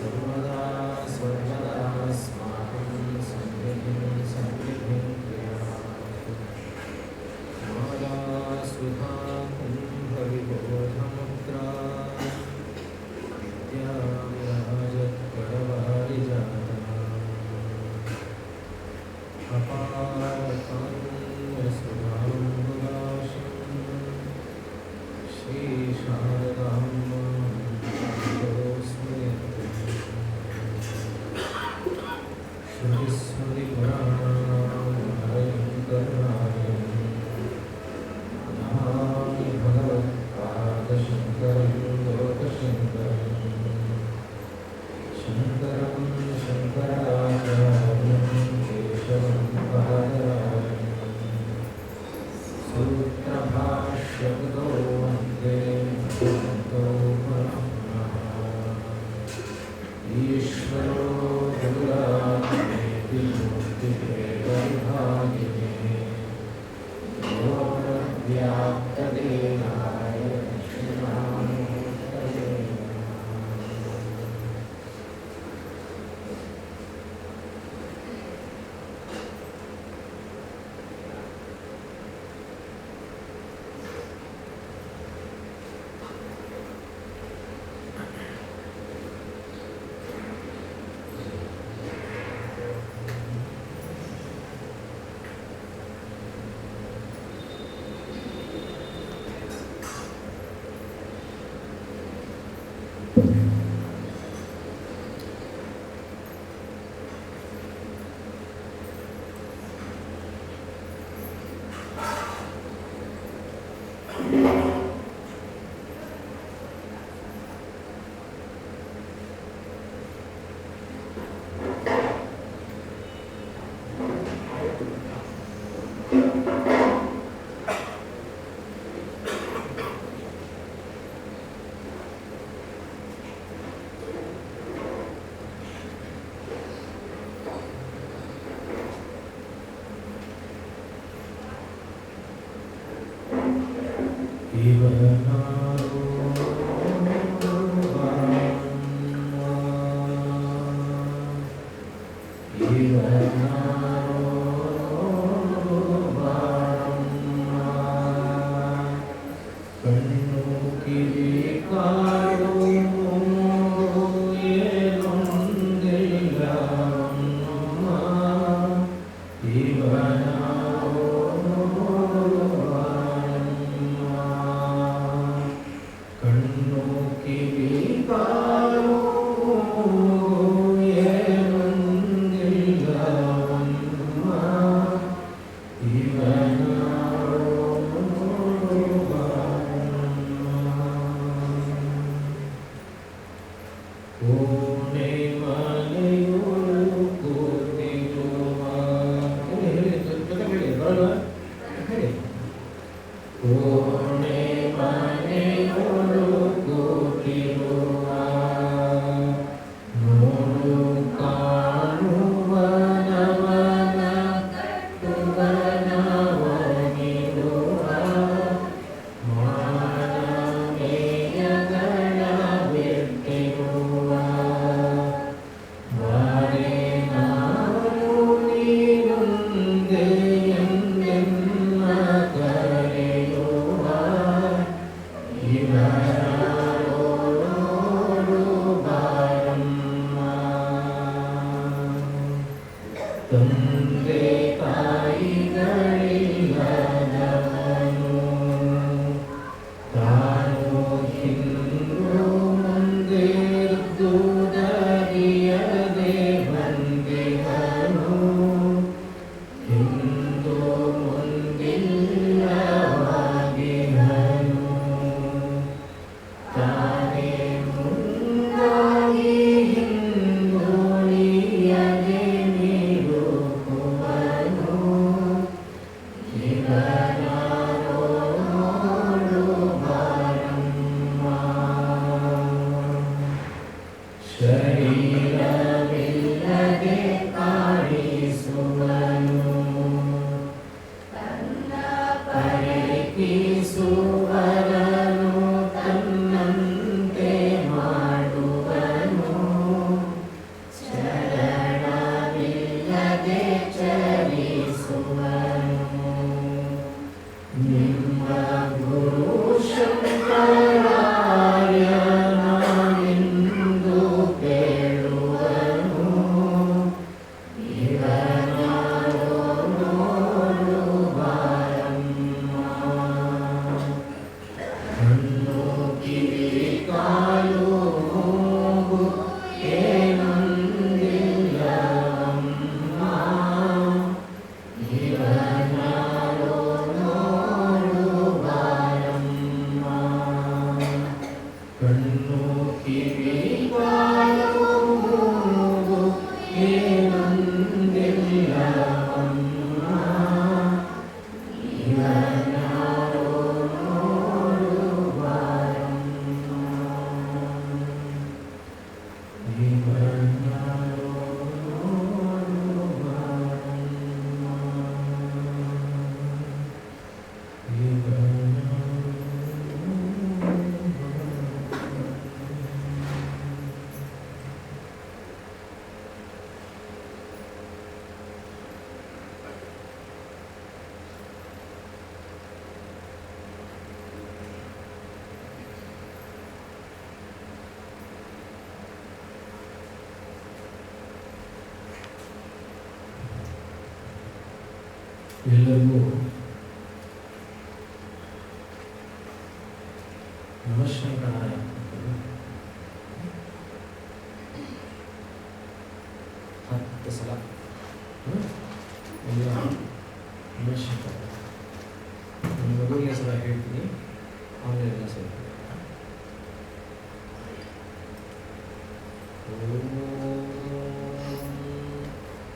सर्वदा सर्वदास्माकं सन्निधिं सन्निधिं क्रियात् माला सुधा कुम्भविबोधमुद्रा विद्या विराजत्करवारिजाता अपारकान्यसुधाम्बुराशिं श्रीशारदाम्बां श्रुतिस्मृतिपुराणानामालयं करुणालयं नमामि भगवत्पादशङ्करं लोकशङ्करं शङ्करं शङ्कराचार्यं केशवं पादरायणं सूत्रभाष्यकृतो वन्दे भगवतो पुनः ईश्वरो गुरुरात्मेति मूर्तिभेदविभागिने व्याप्तदेहाय दक्षिणामूर्तये ಎಲ್ಲರಿಗೂ ನಮಶಂಕರಾಯ. ಹತ್ತು ಸಲ ಎಲ್ಲ ನಮಶಂಕರ. ನಾನು ಮೊದಲನೇ ಸಲ ಹೇಳ್ತೀನಿ, ಆಮೇಲೆ ಎಲ್ಲ ಸಲ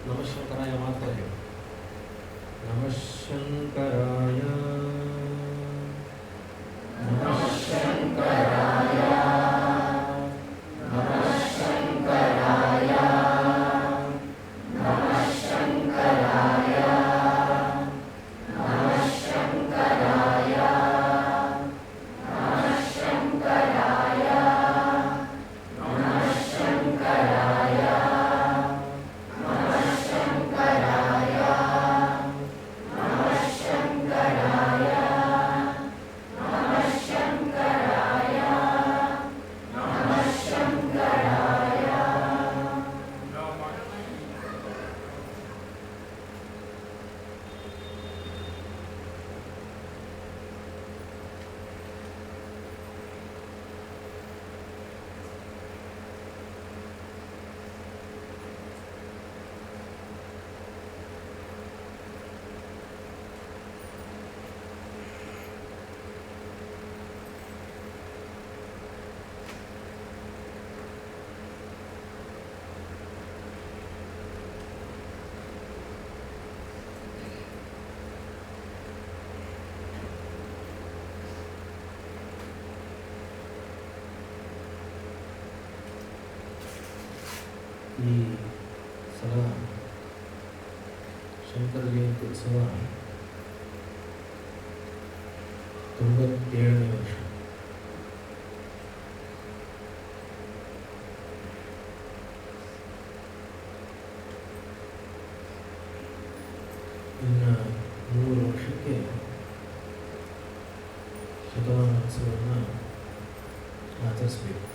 ನಮಶಂಕರಾಯ ಮಾತ್ರ ಹೇಳಿ. ನಮಶಂಕರಾಯ ನಮಶಂಕರಾಯ ನಮಶಂಕರಾಯ ನಮಶಂಕರಾಯ ನಮಶಂಕರಾಯ ನಮಶಂಕರಾಯ ನಮಶಂಕರಾಯ ನಮಶಂಕರಾಯ ನಮಶಂಕರಾಯ ನಮಶಂಕರಾಯ ನಮಶಂಕರಾಯ. ಈ ಸಲ ಶಂಕರ ಜಯಂತಿ ಉತ್ಸವ 97ನೇ ವರ್ಷ. ಇನ್ನು 3 ವರ್ಷಕ್ಕೆ ಶತಮಾನೋತ್ಸವವನ್ನು ಆಚರಿಸಬೇಕು.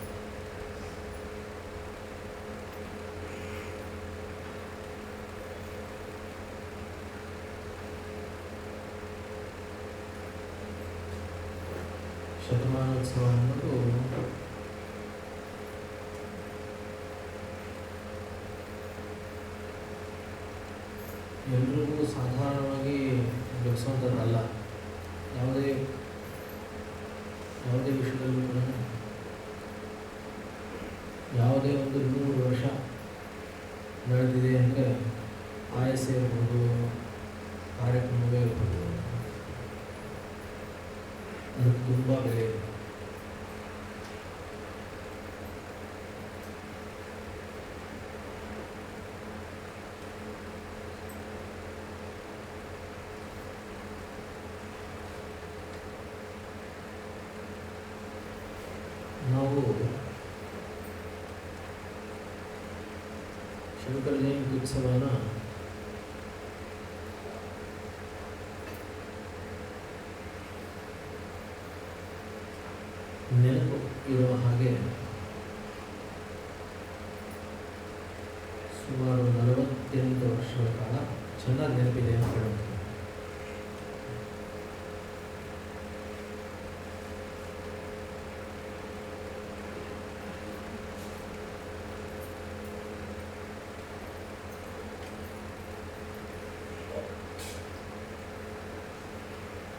ಶತಮಾನೋತ್ಸವ ಅನ್ನೋದು ಎಲ್ರಿಗೂ ಸಾಧಾರಣವಾಗಿ ಬೆಳೆಸುವಂಥದ್ದಲ್ಲ. ಯಾವುದೇ ವಿಷಯದಲ್ಲೂ ಕೂಡ ಯಾವುದೇ ಒಂದು 100 ವರ್ಷ ನಡೆದಿದೆ ಅಂದರೆ ಆಯಸ್ಸೇ ಇರ್ಬೋದು, ಕಾರ್ಯಕ್ರಮವೇ ಇರ್ಬೋದು, ಅದು ತುಂಬ ಬೆಲೆ ಇದೆ. ನಾವು ಶಂಕರ ಜಯಂತಿ ಉತ್ಸವನ ನೆನಪು ಇರುವ ಹಾಗೆ ಸುಮಾರು 48 ವರ್ಷಗಳ ಕಾಲ ಚೆನ್ನಾಗಿ ನೆನಪಿದೆ ಅಂತ ಹೇಳುತ್ತೆ.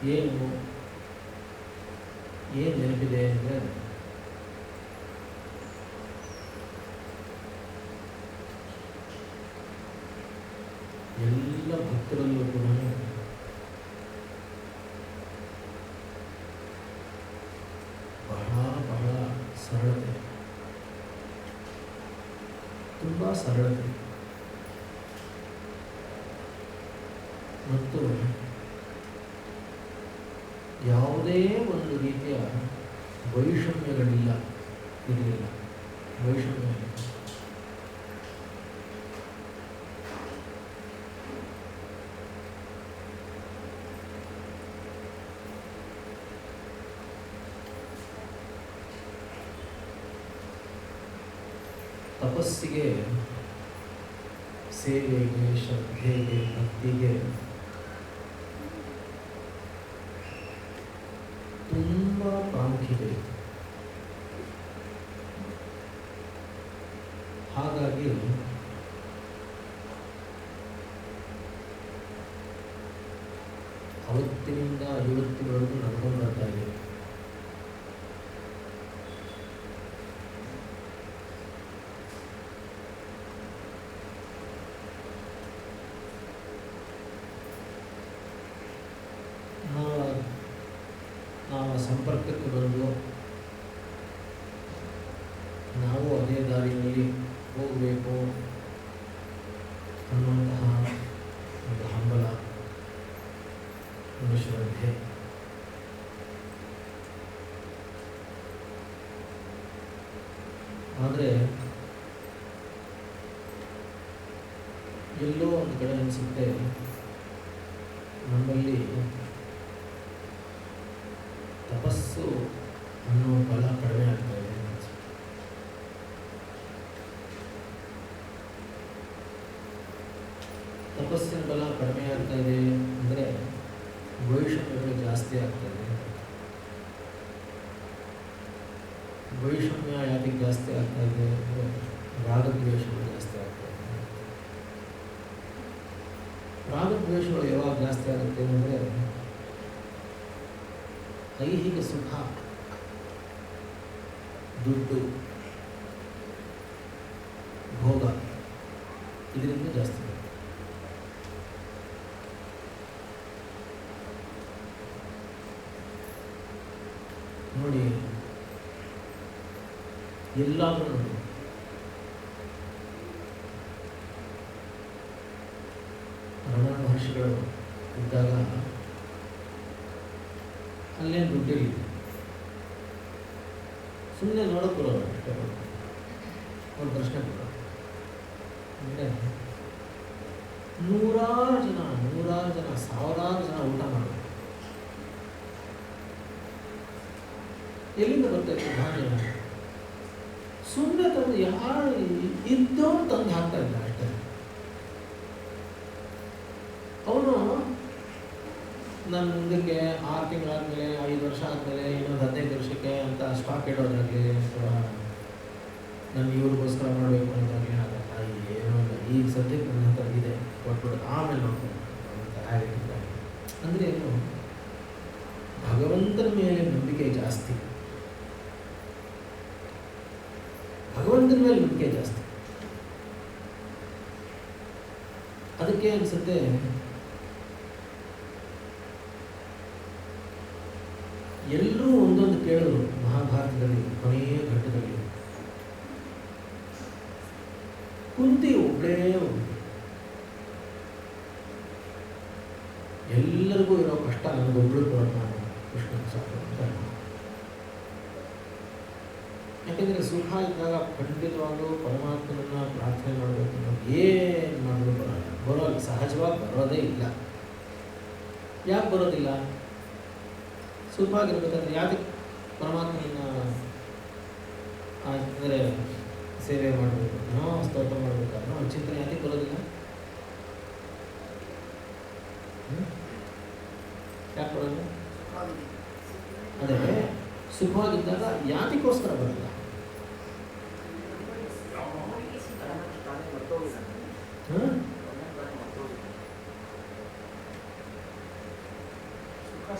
ಏನು ನೆನಪಿದೆ ಅಂದರೆ ಎಲ್ಲ ಭಕ್ತರಲ್ಲೂ ಕೂಡ ಬಹಳ ಸರಳತೆ, ತುಂಬ ಸರಳತೆ ಮತ್ತು ಯಾವುದೇ ಒಂದು ರೀತಿಯ ವೈಷಮ್ಯಗಳಿಲ್ಲ, ಇರಲಿಲ್ಲ. ವೈಷಮ್ಯ ತಪಸ್ಸಿಗೆ, ಸೇವೆಗೆ, ಶ್ರದ್ಧೆಗೆ, ಭಕ್ತಿಗೆ ಹಾಗಾಗಿ ಅವತ್ತಿನಿಂದ ಇವತ್ತಿನವರೆಗೂ ನಡ್ಕೊಂಡು ಬರ್ತಾ ಇದೆ. ನಾವು ಸಂಪರ್ಕಕ್ಕೆ ಬಂದು ನಾವು ಅದೇ ದಾರಿಯಲ್ಲಿ ಹೋಗಬೇಕು ಅನ್ನುವಂತಹ ಒಂದು ಹಂಬಲ, ಒಂದು ಶ್ರದ್ಧೆ. ಆದರೆ ಎಲ್ಲೋ ಒಂದು ಕಡೆ ಅನಿಸುತ್ತೆ ನಮ್ಮಲ್ಲಿ ತಪಸ್ಸು ಅನ್ನೋ ಬಲ ಕಡಿಮೆ ಆಗ್ತಾ ಇದೆ. ತಪಸ್ಸಿನ ಬಲ ಕಡಿಮೆ ಆಗ್ತಾ ಇದೆ ಅಂದರೆ ವೈಷಮ್ಯಗಳು ಜಾಸ್ತಿ ಆಗ್ತಾ ಇದೆ. ವೈಷಮ್ಯ ಯಾಕೆ ಜಾಸ್ತಿ ಆಗ್ತಾ ಇದೆ ಅಂದರೆ ರಾಗದ್ವೇಷಗಳು ಜಾಸ್ತಿ ಆಗ್ತಾ ಇದೆ. ರಾಗದ್ವೇಷಗಳು ಯಾವಾಗ ಜಾಸ್ತಿ ಆಗುತ್ತೆ ಅಂದರೆ ಐಹಿಕ ಸುಖ, ದುಡ್ಡು, ಭೋಗ ಇದರಿಂದ ಜಾಸ್ತಿ. ನೋಡಿ, ಎಲ್ಲಾದರೂ ನೋಡಿ, ರಮಣ ಮಹರ್ಷಿಗಳು ಇದ್ದಾಗ ಅಲ್ಲೇನು ದುಡ್ಡಿಲ್ಲ, ಸುಮ್ಮನೆ ನೋಡೋಕೆ ಬರೋಲ್ಲ. ಅಷ್ಟೇ ಒಂದು ಪ್ರಶ್ನೆ ಬರೋಲ್ಲ ಅಂದರೆ ನೂರಾರು ಜನ ಸಾವಿರಾರು ಜನ ಊಟ ಮಾಡೋದು ಎಲ್ಲಿಂದ ಬರ್ತಾಯಿತ್ತು? ಧಾನ್ಯ ಸುಮ್ಮನೆ ತಂದು ಯಾರು ಇದ್ದವನು ತಂದು ಹಾಕ್ತಾ ಇದ್ದ ಅಷ್ಟೇ. ಅವನು ನನ್ನ ಮುಂದಕ್ಕೆ 6 ತಿಂಗಳಾದ್ಮೇಲೆ, 5 ವರ್ಷ ಆದಮೇಲೆ, ಇನ್ನೊಂದು 15 ವರ್ಷಕ್ಕೆ ಅಂತ ಸ್ಟಾಕ್ ಇಡೋದಾಗಲಿ ಅಥವಾ ನಾನು ಇವ್ರಿಗೋಸ್ಕರ ಮಾಡಬೇಕು ಅನ್ನೋದಾಗಲಿ ಆಗಲ್ಲ. ಏನೋ ಇಲ್ಲ, ಈಗ ಸದ್ಯಕ್ಕೆ ನನ್ನ ಹತ್ರ ಇದೆ ಕೊಟ್ಬಿಟ್ಟು ಆಮೇಲೆ ನೋಡ್ಕೊಂಡು ಅಂದರೆ ಏನು, ಭಗವಂತನ ಮೇಲೆ ನಂಬಿಕೆ ಜಾಸ್ತಿ. ಭಗವಂತನ ಮೇಲೆ ನಂಬಿಕೆ ಜಾಸ್ತಿ. ಅದಕ್ಕೆ ಅನಿಸುತ್ತೆ ಎಲ್ಲರೂ ಒಂದೊಂದು ಕೇಳಿದ್ರು ಮಹಾಭಾರತದಲ್ಲಿ ಕೊನೆಯ ಘಟ್ಟದಲ್ಲಿ. ಕುಂತಿ ಒಬ್ಬಳೇ ಎಲ್ಲರಿಗೂ ಇರೋ ಕಷ್ಟ ನನಗೊಬ್ಬಳು ಕೊಡೋದು, ನಾನು ಕೃಷ್ಣ ಸಾಕು ಅಂತ. ಯಾಕೆಂದರೆ ಸುಖ ಇದ್ದಾಗ ಖಂಡಿತವಾಗ್ಲೂ ಪರಮಾತ್ಮನನ್ನ ಪ್ರಾರ್ಥನೆ ಮಾಡಬೇಕು ಅನ್ನೋದು ಏನು ಮಾಡಲು ಬರೋಲ್ಲ, ಸಹಜವಾಗಿ ಬರೋದೇ ಇಲ್ಲ. ಯಾಕೆ ಬರೋದಿಲ್ಲ? ಸುಖವಾಗಿರ್ಬೇಕಂದ್ರೆ ಯಾಕೆ ಪರಮಾತ್ಮನ ಅಂದರೆ ಸೇವೆ ಮಾಡಬೇಕು, ಸ್ತೋತ್ರ ಮಾಡಬೇಕಾದ್ರೆ ಒಂದು ಚಿಂತನೆ ಯಾಕೆ ಬರೋದಿಲ್ಲ? ಯಾಕೆ ಬರೋದಿಲ್ಲ? ಅದೇ ಸುಖವಾಗಿದ್ದಾಗ ಯಾತಿಗೋಸ್ಕರ ಬರಲ್ಲ?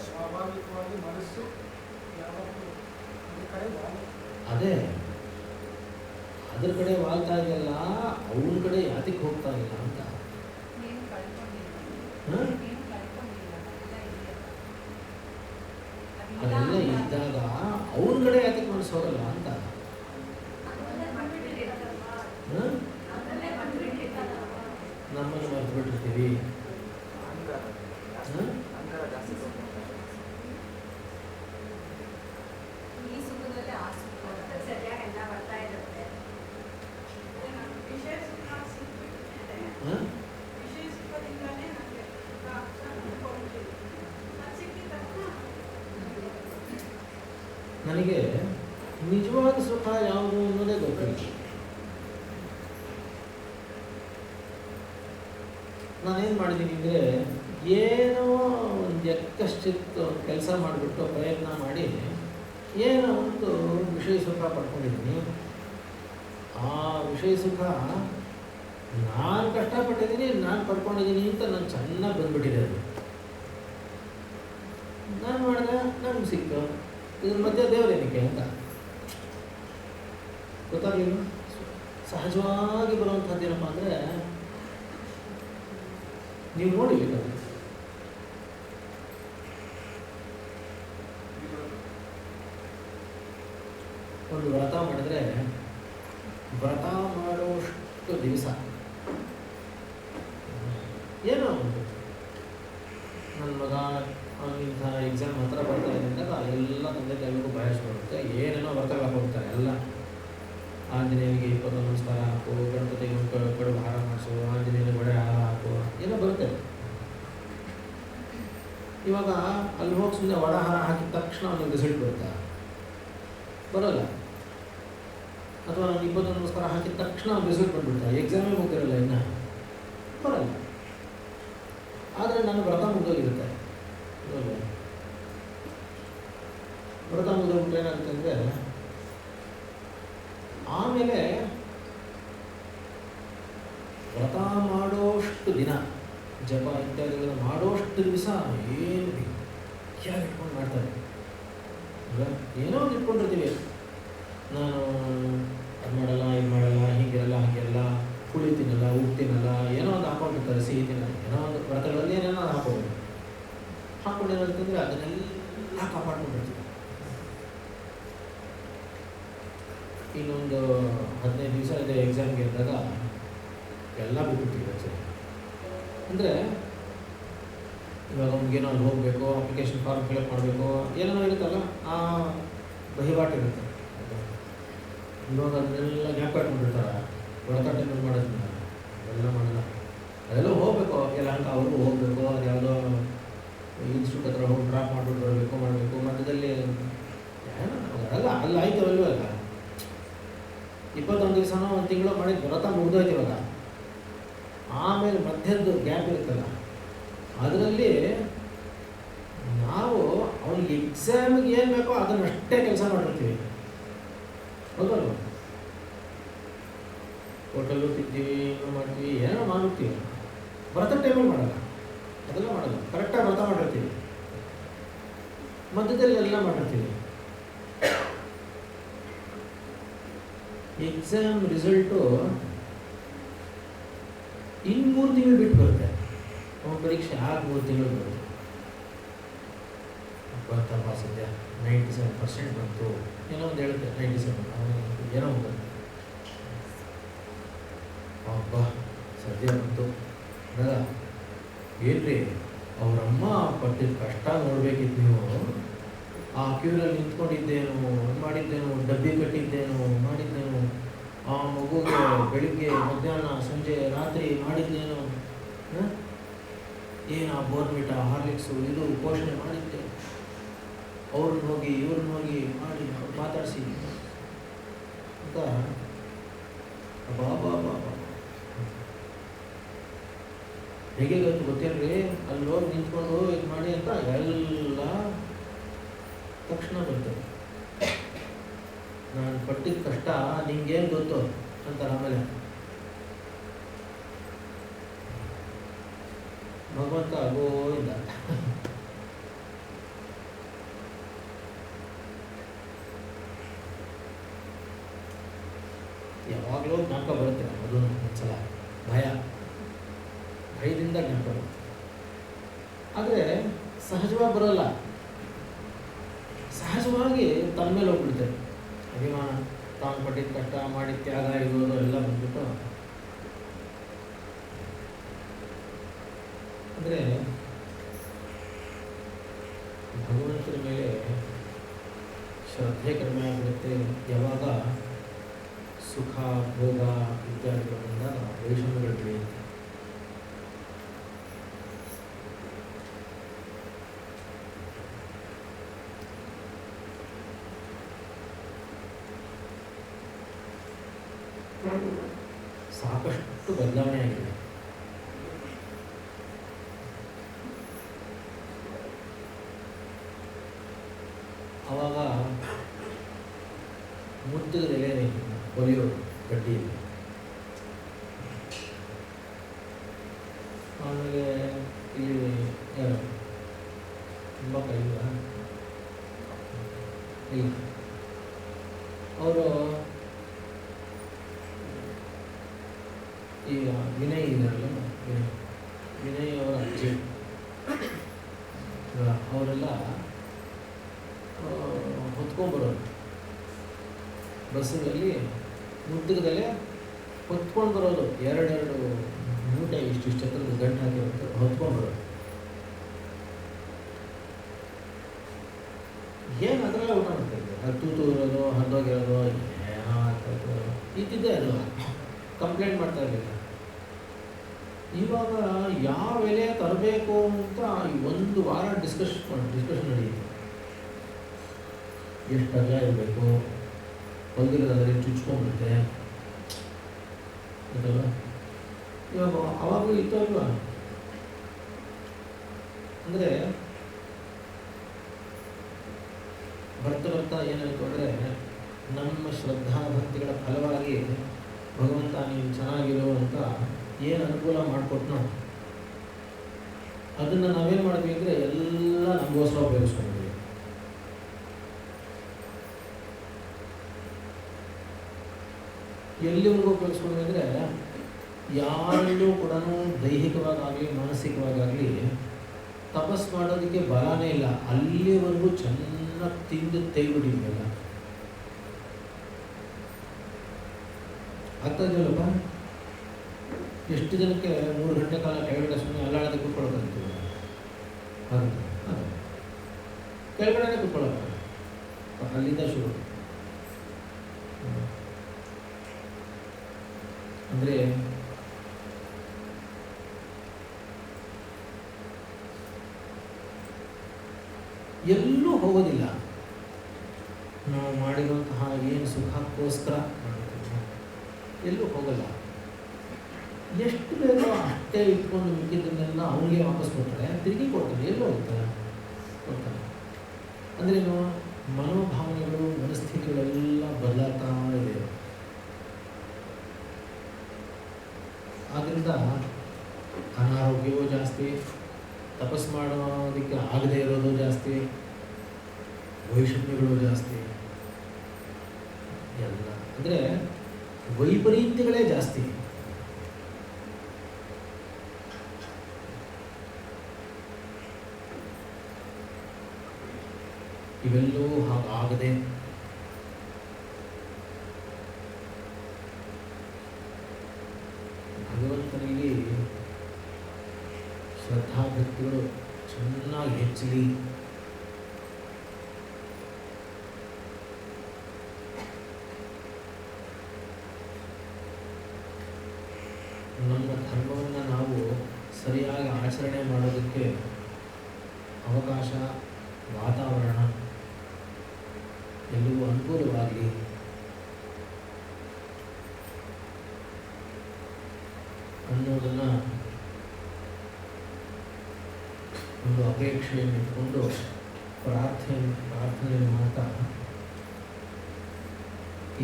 ಸ್ವಾಭಾವಿಕವಾಗಿ ಮನಸ್ಸು ಅದೇ ಅದ್ರ ಕಡೆ ವಾಲ್ತಾ ಇದೆಯಲ್ಲ, ಅವನ ಕಡೆ ಯಾತಿಗೆ ಹೋಗ್ತಾ ಇಲ್ಲ ಅಂತ. ಅದೆಲ್ಲ ಇದ್ದಾಗ ಅವನ ಕಡೆ ಯಾತಿಗೆ ಮನಸ್ಸು ಹೋಗಲ್ಲ ಅಂತ. ನಮ್ಮನ್ನು ಮರ್ತು ಬಿಟ್ಟಿರ್ತೀವಿ. ನನಗೆ ನಿಜವಾದ ಸುಖ ಯಾವುದು ಅನ್ನೋದೇ ಗೊತ್ತಿಲ್ಲ. ನಾನೇನು ಮಾಡಿದ್ದೀನಿ ಅಂದರೆ, ಏನೋ ಒಂದು ಎಕ್ಕಷ್ಟಿತ್ತು ಕೆಲಸ ಮಾಡಿಬಿಟ್ಟು ಪ್ರಯತ್ನ ಮಾಡಿ ಏನೋ ಒಂದು ವಿಷಯ ಸುಖ ಪಡ್ಕೊಂಡಿದ್ದೀನಿ. ಆ ವಿಷಯ ಸುಖ ನಾನು ಕಷ್ಟಪಟ್ಟಿದ್ದೀನಿ, ನಾನು ಪಡ್ಕೊಂಡಿದ್ದೀನಿ ಅಂತ ನಾನು ಚೆನ್ನಾಗಿ ಬಂದ್ಬಿಟ್ಟಿದೆ. ಅದು ನಾನು ಮಾಡಿದೆ, ನನಗೆ ಸಿಕ್ತು. ಇದ್ರ ಮಧ್ಯೆ ದೇವರೇನಕ್ಕೆ ಅಂತ ಗೊತ್ತಾಗಲಿಲ್ಲ. ಸಹಜವಾಗಿ ಬರುವಂಥದ್ದು ಏನಪ್ಪ ಅಂದರೆ, ನೀವು ನೋಡಿಲ್ಲ, ಒಂದು ವ್ರತ ಮಾಡಿದ್ರೆ ವ್ರತ ಮಾಡೋಷ್ಟು ದಿವಸ ಏನೋ ಒಂದು ನನ್ನ ಮಗ ಇಂಥ ಎಕ್ಸಾಮ್ ಹತ್ರ ಬರ್ತಾ ಇದೆ ಅಂದಾಗ ಎಲ್ಲ ತಂದೆ ತಾಯಿಗೂ ಭಯ ಬರುತ್ತೆ. ಏನೇನೋ ವ್ರತಗಳು ಹೋಗ್ತಾರೆ ಎಲ್ಲ. ಆಂಜನೇಯನಿಗೆ 20 ನಮಸ್ಕಾರ ಹಾಕು, ಗಣಪತಿಗೆ ಕಡುಬು ಹಾರ ಮಾಡಿಸು, ಆಂಜನೇಯನಿಗೆ ಒಡೆ ಹಾರ ಹಾಕು, ಏನೋ ಬರುತ್ತೆ. ಇವಾಗ ಅಲ್ಲಿ ಹೋಗಿ ಸುಮ್ಮನೆ ಒಡ ಹಾರ ಹಾಕಿದ ತಕ್ಷಣ ಒಂದು ರಿಸಲ್ಟ್ ಬರುತ್ತಾ? ಬರೋಲ್ಲ. ಅಥವಾ ನಾನು 20 ನಮಸ್ಕಾರ ಹಾಕಿದ ತಕ್ಷಣ ಒಂದು ರಿಸಲ್ಟ್ ಬಂದ್ಬಿಡ್ತಾ? ಎಕ್ಸಾಮೇ ಮುಗಿದಿರಲ್ಲ ಇನ್ನು, ಬರಲ್ಲ. ಆದರೆ ನನ್ನ ವ್ರತ ಮುಗಿದೋಗಿರುತ್ತೆ. ವ್ರತ ಮುಗಿದೋಗ್ಬಿಟ್ಟು ಏನಾಗುತ್ತೆ ಅಂದರೆ, ಆಮೇಲೆ ವ್ರತ ಮಾಡೋಷ್ಟು ದಿನ ಜಪ ಇತ್ಯಾದಿಗಳನ್ನು ಮಾಡೋಷ್ಟು ದಿವಸ ಏನು ಯಾರು ಇಟ್ಕೊಂಡು ಮಾಡ್ತಾರೆ. ಏನೋ ಒಂದು ಇಟ್ಕೊಂಡಿರ್ತೀವಿ, ನಾನು ಅದು ಮಾಡಲ್ಲ, ಇದು ಮಾಡಲ್ಲ, ಹೀಗಿರಲ್ಲ, ಹಾಗೆಲ್ಲ, ಹುಳಿ ತಿನ್ನಲ್ಲ, ಉಪ್ಪು ತಿನ್ನಲ್ಲ, ಏನೋ ಒಂದು ಹಾಕೊಂಡಿರ್ತಾರೆ, ಸಿಹಿ ತಿನ್ನಲ್ಲ, ಏನೋ ಒಂದು ವ್ರತಗಳಲ್ಲಿ ಏನೇನೋ ಹಾಕೊಂಡಿರೋದಂತಂದರೆ ಅದನ್ನೆಲ್ಲ ಕಾಪಾಡ್ಕೊಂಡಿರ್ತೀವಿ. ಇನ್ನೊಂದು 15 ದಿವಸ ಇದೆ ಎಕ್ಸಾಮ್ಗೆ ಅಂದಾಗ ಎಲ್ಲ ಬಿಟ್ಬಿಡ್ತೀವಿ ಆ್ಯಕ್ಚುಲಿ. ಅಂದರೆ ಇವಾಗ ಅವ್ನಿಗೇನೋ ಅಲ್ಲಿ ಹೋಗಬೇಕು, ಅಪ್ಲಿಕೇಶನ್ ಫಾರ್ಮ್ ಫಿಲಪ್ ಮಾಡಬೇಕು, ಏನೇನೋ ಇರುತ್ತಲ್ಲ, ಆ ವಹಿವಾಟು ಇರುತ್ತೆ. ಇವಾಗ ಅದನ್ನೆಲ್ಲ ಜ್ಞಾಪಕ ಇಟ್ಕೊಂಡಿರ್ತಾರೆ. ವ್ರತ ಟೈಮಲ್ಲಿ ಮಾಡೋದನ್ನ ಅದೆಲ್ಲ ಮಾಡಲ್ಲ. ಅದೆಲ್ಲ ಹೋಗಬೇಕು, ಎಲ್ಲ ಅಂತ ಅವ್ರಿಗೂ ಹೋಗಬೇಕು, ಅದು ಯಾವುದೋ ಇನ್ಸ್ಟಿಟ್ಯೂಟ್ ಹತ್ರ ಹೋಗಿ ಡ್ರಾಪ್ ಮಾಡಿಬಿಟ್ಟು ಮಾಡಬೇಕು. ಮಧ್ಯದಲ್ಲಿ ಏನೋ ಅಲ್ಲ ಅಲ್ಲಿ ಆಯ್ತು ಅಲ್ವಲ್ಲ, 21 ದಿವಸನೋ 1 ತಿಂಗಳು ಮಾಡಿದ್ದು ವ್ರತ ಮುಗಿದೋಯ್ತು. ಇವಾಗ ಆಮೇಲೆ ಮಧ್ಯದ್ದು ಗ್ಯಾಪ್ ಇರುತ್ತಲ್ಲ, ಅದರಲ್ಲಿ ನಾವು ಅವ್ನಿಗೆ ಎಕ್ಸಾಮಿಗೆ ಏನು ಬೇಕೋ ಅದನ್ನಷ್ಟೇ ಕೆಲಸ ಮಾಡಿರ್ತೀವಿ. ಹೌದಲ್ವ? ಹೋಟೆಲ್ಲು ತಿಂತೀವಿ, ಏನೋ ಮಾಡ್ತೀವಿ, ಏನೋ ಮಾಡಿರ್ತೀವಿ. ವ್ರತ ಟೈಮಲ್ಲಿ ಮಾಡಲ್ಲ, ಅದೆಲ್ಲ ಮಾಡಲ್ಲ. ಕರೆಕ್ಟಾಗಿ ವ್ರತ ಮಾಡಿರ್ತೀವಿ, ಮಧ್ಯದಲ್ಲಿ ಎಲ್ಲ ಮಾಡಿರ್ತೀವಿ. ಎಕ್ಸಾಮ್ ರಿಸಲ್ಟು ಇನ್ನು 3 ತಿಂಗಳು ಬಿಟ್ಟು ಬರುತ್ತೆ. ಅವನ ಪರೀಕ್ಷೆ ಆಗ 3 ತಿಂಗಳು ಬರುತ್ತೆ. ಬರ್ತಪ್ಪ ಸದ್ಯ 97% ಬಂತು, ಏನೋ ಒಂದು ಹೇಳುತ್ತೆ 97, ಏನೋ ಒಂದು ಅಬ್ಬಾ ಸದ್ಯ ಬಂತು ಅದ. ಏನ್ರಿ ಅವರಮ್ಮ ಪಟ್ಟಿದ್ದ ಕಷ್ಟ ನೋಡ್ಬೇಕಿತ್ತು ನೀವು. ಆ ಕ್ಯೂರಲ್ಲಿ ನಿಂತ್ಕೊಂಡಿದ್ದೇನು, ಮಾಡಿದ್ದೇನು, ಡಬ್ಬಿ ಕಟ್ಟಿದ್ದೇನು, ಮಾಡಿದ್ದೇನು, ಆ ಮಗುಗೆ ಬೆಳಿಗ್ಗೆ ಮಧ್ಯಾಹ್ನ ಸಂಜೆ ರಾತ್ರಿ ಮಾಡಿದ್ದೇನು, ಏನು ಆ ಬೋರ್ನ್ವಿಟಾ ಹಾರ್ಲಿಕ್ಸು ಇದು ಪೋಷಣೆ ಮಾಡಿದ್ದೆ, ಅವ್ರನ್ನ ಹೋಗಿ ಇವ್ರನ್ನ ಹೋಗಿ ಮಾಡಿ ಮಾತಾಡಿಸಿ ಅಂತ. ಬಾಬಾ ಹೇಗೆ ಗೊತ್ತೇನ್ರಿ, ಅಲ್ಲಿ ಹೋಗಿ ನಿಂತ್ಕೊಂಡು ಇದು ಮಾಡಿ ಅಂತ ಎಲ್ಲ ತಕ್ಷಣ ಬರ್ತದೆ. ನಾನು ಪಟ್ಟಿದ ಕಷ್ಟ ನಿಂಗೇನು ಗೊತ್ತು ಅಂತಾರೆ. ಆಮೇಲೆ ಭಗವಂತ ಗೋವಿಂದ. ಯಾವಾಗಲೂ ಜ್ಞಾಪಕ ಬರುತ್ತೆ, ಅದು ಒಂದ್ಸಲ ಭಯದಿಂದ ಜ್ಞಾಪಕ ಬರುತ್ತೆ. ಆದರೆ ಸಹಜವಾಗಿ ಬರೋಲ್ಲ, ಸಹಜವಾಗಿ ತನ್ನ ಮೇಲೆ ಹೋಗ್ಬಿಡುತ್ತೆ ಅಭಿಮಾನ. ತಾನು ಪಟ್ಟಿದ ಕಷ್ಟ ಮಾಡಿದ ತ್ಯಾಗ ಇರೋದು ಎಲ್ಲ ಬಂದ್ಬಿಟ್ಟು, ಅಂದರೆ ಭಗವಂತನ ಮೇಲೆ ಶ್ರದ್ಧೆ ಕಡಿಮೆ ಆಗಿರುತ್ತೆ. ಯಾವಾಗ ಸುಖ ಭೋಗ ಇತ್ಯಾದಿಗಳಿಂದ ವೈಷಮ್ಯಗಳು ಬೆಳೆಯುತ್ತೆ. ಸಾಕಷ್ಟು ಬದಲಾವಣೆ ಆಗಿದೆ. ಆವಾಗ ಮುತ್ತಿದ ಎಲೆ ಒಲಿಯೋದು ಕಡ್ಡಿಯಲ್ಲಿ, ಆಮೇಲೆ ಇಲ್ಲಿ ಯಾರು ತುಂಬ ಕೈಲ ಇಲ್ಲ ಅವರು ಈಗ ವಿನಯ್ ಇದ್ದಾರಲ್ಲ ವಿನಯ್ ಅವರ ಅಜ್ಜಿ ಅವರೆಲ್ಲ ಹೊತ್ಕೊಂಡ್ಬರೋರು ಬಸ್ಸುಗಳಲ್ಲಿ ಮುದ್ದುಗದಲ್ಲೇ ಹೊತ್ಕೊಂಡು ಬರೋದು ಎರಡೆರಡು ಮೂಟೆ ಇಷ್ಟಿಷ್ಟು ಹತ್ರದ ಗಂಟು ಹಾಕಿ ಹೊತ್ಕೊಂಡ್ಬರೋದು. ಏನು ಅದರಲ್ಲ ಊಟ ಮಾಡ್ತಾಯಿದ್ದೆ, ಅದು ತೂತು ಇರೋದು ಹರಿದೋಗಿರೋದು ಏನೋ ಆಗ್ತಾಯಿತ್ತು ಇದ್ದಿದ್ದೆ. ಅದು ಕಂಪ್ಲೇಂಟ್ ಮಾಡ್ತಾ ಇರಲಿಲ್ಲ. ಇವಾಗ ಯಾವ ಎಲೆ ತರಬೇಕು ಅಂತ ಒಂದು ವಾರ ಡಿಸ್ಕಷನ್ ನಡೆಯುತ್ತೆ. ಎಷ್ಟು ಅಗಲ ಇರಬೇಕು, ಹೊಲ್ದಿರೋದಾದರೆ ಚುಚ್ಕೊಂಡ್ಬಿಡುತ್ತೆ ಇದಲ್ಲ. ಇವಾಗ ಅವಾಗಲೂ ಇತ್ತು ಅಲ್ವಾ? ಅಂದರೆ ಬರ್ತಾ ಏನಾಯಿತು ಅಂದರೆ, ನಮ್ಮ ಶ್ರದ್ಧಾ ಭಕ್ತಿಗಳ ಫಲವಾಗಿ ಭಗವಂತ ನೀನು ಚೆನ್ನಾಗಿರೋ ಅಂತ ಏನು ಅನುಕೂಲ ಮಾಡಿಕೊಟ್ನೋ ಅದನ್ನು ನಾವೇನು ಮಾಡಿದ್ವಿ ಅಂದರೆ ಎಲ್ಲ ನಮಗೋಸ್ಕರ ಉಪಯೋಗಿಸ್ಕೊಂಡಿದ್ವಿ. ಎಲ್ಲಿವರೆಗೂ ಉಪಯೋಗಿಸ್ಕೊಂಡ್ವಿ ಅಂದರೆ, ಯಾರಲ್ಲೂ ಕೂಡ ದೈಹಿಕವಾಗಲಿ ಮಾನಸಿಕವಾಗಲಿ ತಪಸ್ ಮಾಡೋದಕ್ಕೆ ಬಲನೇ ಇಲ್ಲ, ಅಲ್ಲಿವರೆಗೂ ಚೆನ್ನಾಗಿ ತಿಂದು ತೆಗೆದುಬಿಟ್ಟಿದ್ವಲ್ಲ. ಆಗ್ತಾಯಿದ್ದೀವಲ್ಲಪ್ಪ. ಎಷ್ಟು ಜನಕ್ಕೆ 3 ಗಂಟೆ ಕಾಲ ಕೆಳಗಡೆ ಸುಮ್ಮನೆ ಅಲ್ಲಾಡದೆ ಕೂತ್ಕೊಳ್ಳೋಕ್ಕಾಗ್ತೀವಿ? ಆಗುತ್ತೆ. ಕೆಳಗಡೆ ಕೂತ್ಕೊಳ್ಳೋಕ್ಕಾಗ, ಅಲ್ಲಿಂದ ಶುರು. ಅಂದರೆ ಎಲ್ಲೂ ಹೋಗೋದಿಲ್ಲ. ನಾವು ಮಾಡಿರುವಂತಹ ಏನು ಸುಖಕ್ಕೋಸ್ಕರ ಎಲ್ಲೂ ಹೋಗಲ್ಲ. ಎಷ್ಟು ಬೇಕೋ ಅಷ್ಟೇ ಇಟ್ಕೊಂಡು ಮಿಕ್ಕಿದ್ದನ್ನೆಲ್ಲ ಅವನಿಗೆ ವಾಪಸ್ ಕೊಡ್ತಾರೆ, ತಿರುಗಿ ಕೊಡ್ತಾರೆ. ಎಲ್ಲೂ ಹೋಗ್ತಾರೆ ಕೊಡ್ತಾರೆ. ಅಂದರೆ ಮನೋಭಾವನೆಗಳು ಮನಸ್ಥಿತಿಗಳೆಲ್ಲ ಬದಲಾಗ್ತಾ ಇದೆ. ಆದ್ದರಿಂದ ಅನಾರೋಗ್ಯವೂ ಜಾಸ್ತಿ, ತಪಸ್ ಮಾಡೋದಕ್ಕೆ ಆಗದೇ ಇರೋದು ಜಾಸ್ತಿ, ವೈಷಮ್ಯಗಳು ಜಾಸ್ತಿ, ಎಲ್ಲ ಅಂದರೆ ವೈಪರೀತ್ಯಗಳೇ ಜಾಸ್ತಿ. ಇವೆಲ್ಲವೂ ಹಾಗಾಗದೆ ಭಗವಂತನಲ್ಲಿ ಶ್ರದ್ಧಾಭಕ್ತಿಗಳು ಚೆನ್ನಾಗಿ ಹೆಚ್ಚಲಿ. ನಮ್ಮ ಧರ್ಮವನ್ನು ನಾವು ಸರಿಯಾಗಿ ಆಚರಣೆ ಮಾಡೋದಕ್ಕೆ ಅವಕಾಶ, ವಾತಾವರಣ ಎಲ್ಲವೂ ಅನುಕೂಲವಾಗಲಿ. ಅನ್ನೋದನ್ನು ಒಂದು ಅಪೇಕ್ಷೆಯನ್ನು ಇಟ್ಕೊಂಡು ಪ್ರಾರ್ಥನೆ ಮಾಡ್ತಾ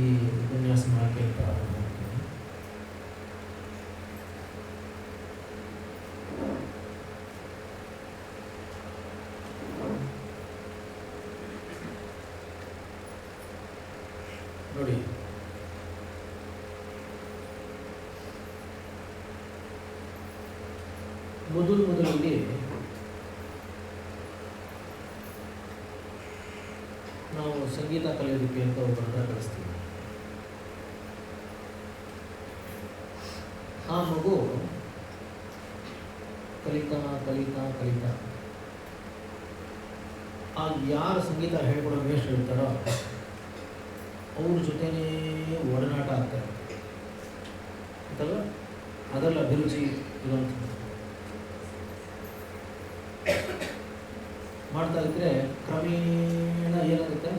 ಈ ಉಪನ್ಯಾಸ ಮಾಲಿಕೆ ಪ್ರಾರಂಭ ಮಾಡ್ತೀನಿ. ನೋಡಿ, ಮೊದಲಲ್ಲಿ ನಾವು ಸಂಗೀತ ಕಲಿಯೋದಕ್ಕೆ ಅಂತ ಒಬ್ಬರನ್ನ ಕಳಿಸ್ತೀವಿ. ಆ ಮಗು ಕಲಿತಾ ಕಲಿತಾ ಕಲಿತಾ ಆ ಯಾರು ಸಂಗೀತ ಹೇಳ್ಕೊಡೋ ಮೇಷ್ಟ್ರು ಇರ್ತಾರೋ ಅವ್ರ ಜೊತೆನೇ ಒಡನಾಟ ಆಗ್ತಾರೆ ಅಂತಲ್ಲ. ಅದೆಲ್ಲ ಅಭಿರುಚಿ ಇರುವಂಥದ್ದು. ಮಾಡ್ತಾ ಇದ್ರೆ ಕ್ರಮೇಣ ಏನಾಗುತ್ತೆ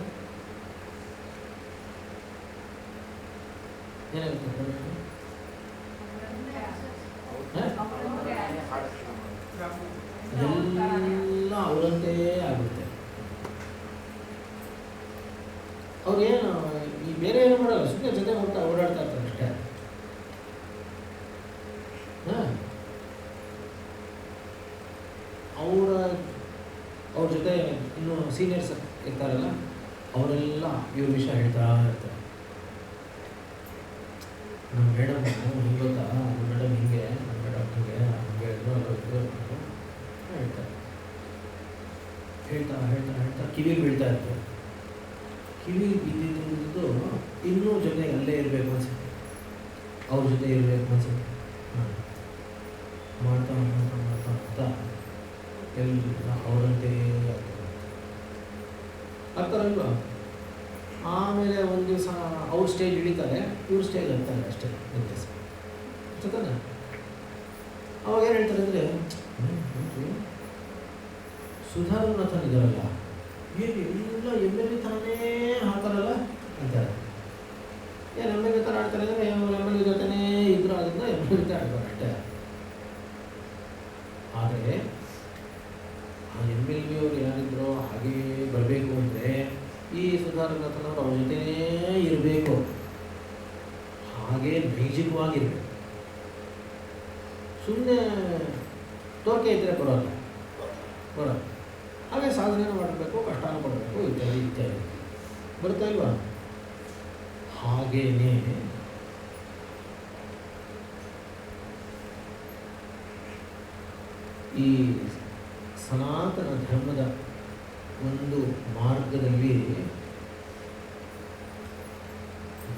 ಎಲ್ಲ ಅವರಂತೆ ಆಗುತ್ತೆ. ಅವ್ರೇನು ಈ ಬೇರೆ ಏನು ಮಾಡಲ್ಲ, ಸುಮ್ಮನೆ ಜೊತೆ ಹೋಗ್ತಾ ಓಡಾಡ್ತಾ ಇರ್ತಾರೆ ಅಷ್ಟೇ. ಜೊತೆ ಇನ್ನು ಸೀನಿಯರ್ಸ್ ಇರ್ತಾರಲ್ಲ ಅವರೆಲ್ಲ ಇವ್ರ ವಿಷಯ ಹೇಳ್ತಾ ಇರ್ತಾರೆ. ನಮ್ಮ ಮೇಡಮ್ ಹಿಂಗೆ ಗೊತ್ತಾ, ನಮ್ಮ ಮೇಡಮ್ ಹಿಂಗೆ, ನಮ್ಮ ಮೇಡಮ್ ಹಿಂಗೆ ಹೇಳಿದ್ರು ಹೇಳ್ತಾರೆ. ಹೇಳ್ತಾ ಹೇಳ್ತಾ ಹೇಳ್ತಾ ಕಿವಿಗೆ ಬೀಳ್ತಾ ಇರ್ತಾರೆ. ಕಿವಿಗೆ ಬಿದ್ದಿದ್ದು ಇನ್ನೂ ಜೊತೆಗೆ ಅಲ್ಲೇ ಇರಬೇಕು ಅನ್ಸುತ್ತೆ, ಅವ್ರ ಜೊತೆ ಇರಬೇಕು ಅನ್ಸುತ್ತೆ. ಮಾಡ್ತಾ ಮಾಡ್ತಾ ಮಾಡ್ತಾ ಮಾಡ್ತಾ ಎಲ್ಲ ಅವರಂತೆ ಆಗ್ತಾರಲ್ವ. ಆಮೇಲೆ ಒಂದು ದಿವಸ ಅವ್ರ ಸ್ಟೇಜ್ ಇಳಿತಾರೆ, ಇವ್ರ ಸ್ಟೇಜ್ ಹತ್ತಾರೆ ಅಷ್ಟೇ ವ್ಯತ್ಯಾಸ ತಾನೆ. ಅವಾಗ ಏನು ಹೇಳ್ತಾರೆ ಅಂದರೆ, ಸುಧಾರನಾಥನ್ ಇದ್ದಾರಲ್ಲ ಏನು ಎಲ್ಲ ಎಮ್ ಎಲ್ ಎ ಥರನೇ ಹಾಕ್ತಾರಲ್ಲ ಅಂತಾರೆ. ಏನು ಎಮ್ ಎಲ್ ಎ ಥರ ಆಡ್ತಾರೆ ಅಂದರೆ ಎಮ್ ಎಲ್ ಎ ಜೊತೆನೇ ಇದ್ರು, ಅದರಿಂದ ಎಮ್ ಎಲ್ ಎ ಜೊತೆ ಆಡ್ತಾರೆ ಅಷ್ಟೇ. ಆದರೆ ಆ ಎಮ್ ಎಲ್ ಎ ಅವ್ರು ಯಾರಿದ್ರು ಹಾಗೇ ಬರಬೇಕು ಅಂದರೆ ಈ ಸುಧಾರನಾಥನವ್ರು ಅವ್ರ ಜೊತೆನೇ ಇರಬೇಕು, ಹಾಗೇ ನೈಜವಾಗಿರಬೇಕು. ಸುಮ್ಮನೆ ತೋರಿಕೆ ಇದ್ದರೆ ಬರೋಲ್ಲ. ಹಾಗೆ ಸಾಧನೆ ಮಾಡಬೇಕು, ಕಷ್ಟನ ಪಡಬೇಕು, ಇತ್ಯಾದಿ ಇತ್ಯಾದಿ. ಬರ್ತಾ ಇಲ್ವಾ? ಹಾಗೇನೆ ಈ ಸನಾತನ ಧರ್ಮದ ಒಂದು ಮಾರ್ಗದಲ್ಲಿ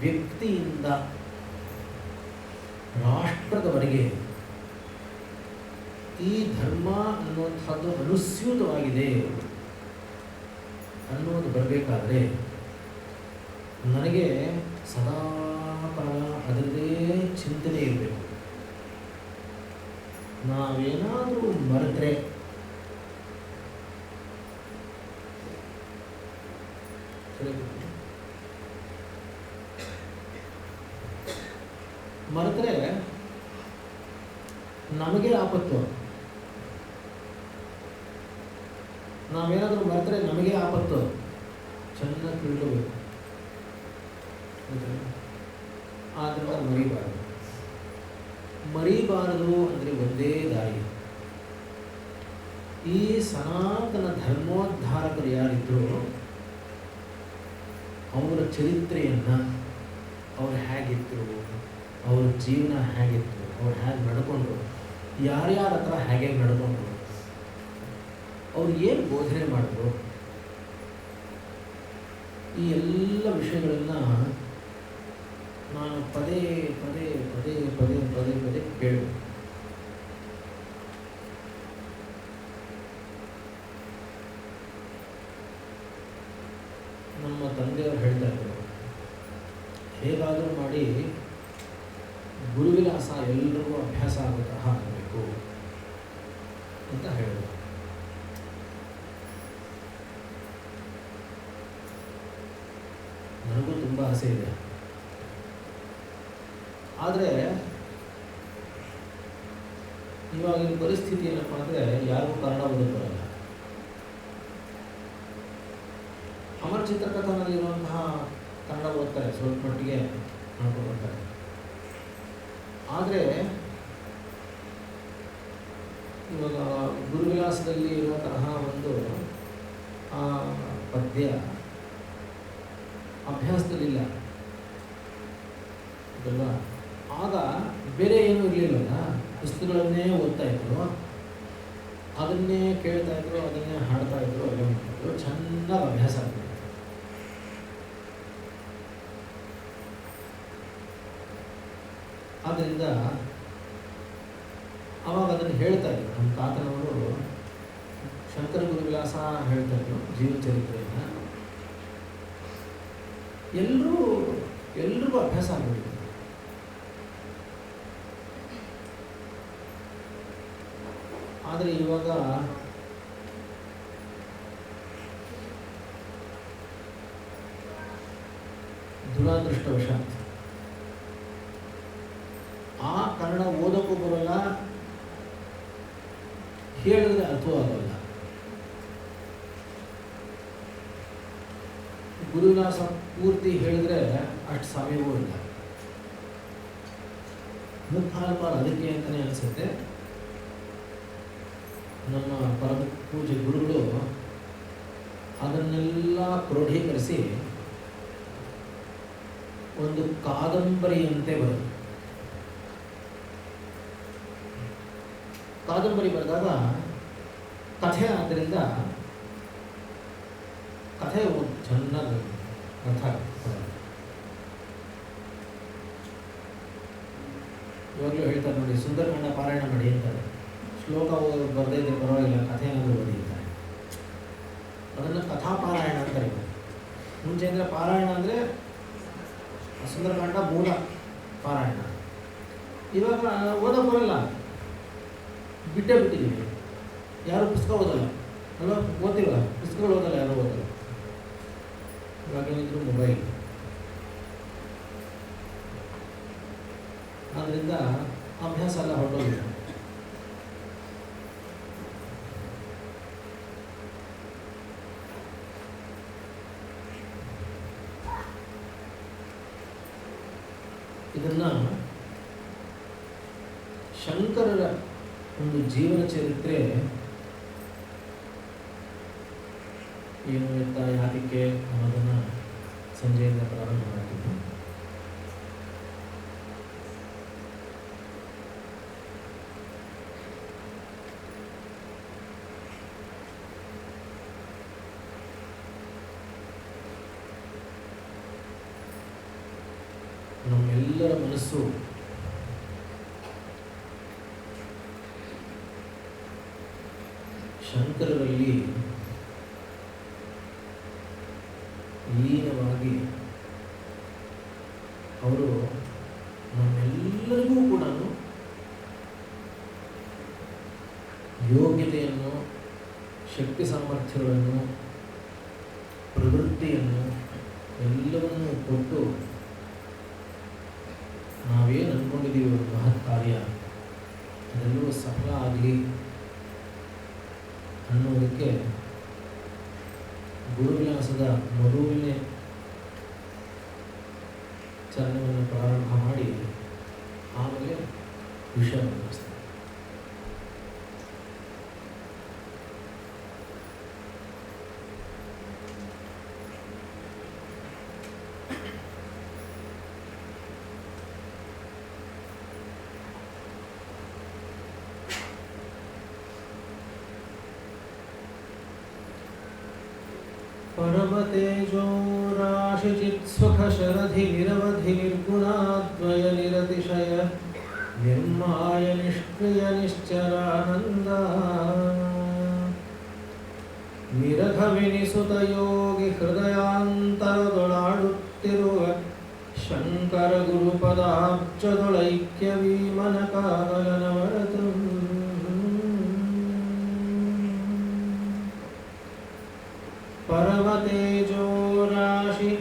ವ್ಯಕ್ತಿಯಿಂದ ರಾಷ್ಟ್ರದವರೆಗೆ ಈ ಧರ್ಮ ಅನ್ನುವಂಥದ್ದು ಅನುಸ್ಯೂತವಾಗಿದೆ ಅನ್ನೋದು ಬರಬೇಕಾದ್ರೆ ನನಗೆ ಸದಾ ಕಾಲ ಅದರದೇ ಚಿಂತನೆ ಇರಬೇಕು. ನಾವೇನಾದರೂ ಮರೆತರೆ ನಮಗೆ ಆಪತ್ತು. ನಾವೇನಾದರೂ ಮರೆತರೆ ನಮಗೆ ಆಪತ್ತು. ಚೆನ್ನಾಗಿ ತಿಳ್ಕೋಬೇಕು. ಆದ್ದರಿಂದ ಮರಿಬಾರದು ಅಂದರೆ ಒಂದೇ ದಾರಿ. ಈ ಸನಾತನ ಧರ್ಮೋದ್ಧಾರಕರು ಯಾರಿದ್ರು ಅವರ ಚರಿತ್ರೆಯನ್ನು, ಅವ್ರು ಹೇಗಿದ್ರು, ಅವ್ರ ಜೀವನ ಹೇಗಿತ್ತು, ಅವ್ರು ಹೇಗೆ ನಡ್ಕೊಂಡ್ರು, ಯಾರ್ಯಾರ ಹತ್ರ ಹೇಗೆ ನಡ್ಕೊಂಡ್ರು, ಅವ್ರು ಏನು ಬೋಧನೆ ಮಾಡಿದ್ರು, ಈ ಎಲ್ಲ ವಿಷಯಗಳನ್ನು ನಾನು ಪದೇ ಪದೇ ಪದೇ ಪದೇ ಪದೇ ಪದೇ ಕೇಳಬೇಕು. ನಮ್ಮ ತಂದೆಯವರು ಹೇಳ್ತಾ ಇದ್ರು, ಹೇಗಾದರೂ ಮಾಡಿ ಗುರುವಿಲಾಸ ಎಲ್ಲರಿಗೂ ಅಭ್ಯಾಸ ಆಗೋ ತರಹ ಆಗಬೇಕು ಅಂತ ಹೇಳಿದ್ರು. ನನಗೂ ತುಂಬ ಆಸೆ ಇದೆ. ಆದರೆ ಇವಾಗಿನ ಪರಿಸ್ಥಿತಿ ಏನಪ್ಪ ಅಂದರೆ ಯಾರಿಗೂ ಕನ್ನಡ ಓದೋಕ್ಕೆ ಬರಲ್ಲ. ಅಮರ ಚಿತ್ರಕಥನಲ್ಲಿರುವಂತಹ ಕನ್ನಡ ಓದ್ತಾರೆ, ಸ್ವಲ್ಪ ಮಟ್ಟಿಗೆ ಮಾಡ್ಕೊಂಡು ಬರ್ತಾರೆ. ಆದರೆ ಇವಾಗ ಗುರುವಿಲಾಸದಲ್ಲಿ ಇರುವ ತರಹ ಒಂದು ಪದ್ಯ ಅಭ್ಯಾಸದಲ್ಲಿಲ್ಲ ಅಲ್ವಾ? ಆಗ ಬೇರೆ ಏನೂ ಇರಲಿಲ್ಲಲ್ಲ, ಪುಸ್ತಕಗಳನ್ನೇ ಓದ್ತಾ ಇದ್ರು, ಅದನ್ನೇ ಕೇಳ್ತಾ ಇದ್ರು, ಅದನ್ನೇ ಹಾಡ್ತಾ ಇದ್ರು, ಎಲ್ಲ ಮಾಡ್ತಿದ್ರು, ಚೆನ್ನಾಗಿ ಅಭ್ಯಾಸ ಆಗ್ತಿತ್ತು. ಆದ್ದರಿಂದ ಅವಾಗ ಅದನ್ನು ಹೇಳ್ತಾ ಇದ್ರು. ನಮ್ಮ ತಾತನವರು ಶಂಕರ ಗುರುವಿಲಾಸ ಹೇಳ್ತಾ ಇದ್ರು, ಜೀವ ಚರಿತ್ರೆಯನ್ನು. ಎಲ್ರಿಗೂ ಅಭ್ಯಾಸ ಆಗ್ಬಿಟ್ಟಿದೆ. ಆದರೆ ಇವಾಗ ದುರಾದೃಷ್ಟವಶಾತ್ ಆ ಕನ್ನಡ ಓದೋಕ್ಕೂ ಬರೋಲ್ಲ, ಹೇಳಿದ್ರೆ ಅರ್ಥವೂ ಆಗೋಲ್ಲ. ಗುರುವಿಲಾಸ ಪೂರ್ತಿ ಹೇಳಿದ್ರೆ ಅಷ್ಟು ಸಮಯವೂ ಇಲ್ಲ. ಮುಕ್ಕಾಲು ಪಾಲು ಅದಕ್ಕೆ ಅಂತಲೇ ಅನಿಸುತ್ತೆ. ನಮ್ಮ ಪರಮ ಪೂಜ್ಯ ಗುರುಗಳು ಅದನ್ನೆಲ್ಲ ಕ್ರೋಢೀಕರಿಸಿ ಒಂದು ಕಾದಂಬರಿಯಂತೆ ಬರೆದು, ಕಾದಂಬರಿ ಬರೆದಾಗ ಕಥೆ ಆದ್ದರಿಂದ ಕಥೆ ಚೆನ್ನಾಗಿ ಅರ್ಥ ಆಗ್ತದೆ. ಇವಾಗಲೂ ಹೇಳ್ತಾರೆ ನೋಡಿ, ಸುಂದರಕಾಂಡ ಪಾರಾಯಣ ಮಾಡಿ ಅಂತಾರೆ. ಶ್ಲೋಕ ಬರದೇ ಇದ್ರೆ ಪರವಾಗಿಲ್ಲ, ಕಥೆ ಏನಾದರೂ ಬರೀತಾರೆ. ಅದನ್ನು ಕಥಾಪಾರಾಯಣ ಅಂತಾರೆ. ಮುಂಚೆ ಅಂದರೆ ಪಾರಾಯಣ ಅಂದರೆ ಸುಂದರಕಾಂಡ ಮೂಲ ಪಾರಾಯಣ. ಇವಾಗ ಓದೋಕೆ ಬರಲ್ಲ, ಬಿಟ್ಟೇ ಬಿಟ್ಟಿದ್ದೀವಿ. ಯಾರು ಪುಸ್ತಕ ಓದಲ್ಲ ಅಲ್ವಾ? ಓದ್ತೀವಲ್ಲ, ಪುಸ್ತಕಗಳು ಓದಲ್ಲ, ಯಾರು ಓದಲ್ಲ. ಇವಾಗ ಏನಿದ್ರು ಮೊಬೈಲ್. ಆದ್ದರಿಂದ ಅಭ್ಯಾಸ ಎಲ್ಲ ಹೊರಟೋಗಿದೆ. ಇದನ್ನು ಶಂಕರರ ಒಂದು ಜೀವನ ಚರಿತ್ರೆ ಏನು ಎತ್ತ ಯಾತಕ್ಕೆ ಅನ್ನೋದನ್ನು ಸಂಜೆಯಿಂದ ಪ್ರಾರಂಭ ಮಾಡ್ತಿದ್ದೆ. ನಮ್ಮೆಲ್ಲರ ಮನಸ್ಸು ಶಂಕರರಲ್ಲಿ ಲೀನವಾಗಿ ಅವರು ನಮ್ಮೆಲ್ಲರಿಗೂ ಕೂಡ ಯೋಗ್ಯತೆಯನ್ನು, ಶಕ್ತಿ ಸಾಮರ್ಥ್ಯಗಳನ್ನು, ಪ್ರವೃತ್ತಿಯನ್ನು ಎಲ್ಲವನ್ನೂ ಕೊಟ್ಟು ನಾವೇನು ಅಂದ್ಕೊಂಡಿದ್ದೀವಿ ಒಂದು ಮಹತ್ ಕಾರ್ಯ ಅದೆಲ್ಲವೂ ಸಫಲ ಆಗಲಿ ಅನ್ನೋದಕ್ಕೆ ಗುರುವಿಲಾಸದ ಮೊದಲನೇ ಚರಣವನ್ನು ಪ್ರಾರಂಭ ಮಾಡಿ ಆಮೇಲೆ ವಿಷಯ ಮುಗಿಸ್ತಾರೆ. परमतेजो राशिचित्सुखशरधि निरवधि निर्गुणाद्वय निरतिशय निर्माय निष्क्रिय निश्चरानन्द निरघविनिसुत योगि हृदयांतरदೊಳಾಡುತ್ತಿರುವ ಶಂಕರ ಗುರುಪದಾಬ್ಜದೊಳೈಕ್ಯ ವಿಮನಕಾಗಲನವರತು परमतेजो राशि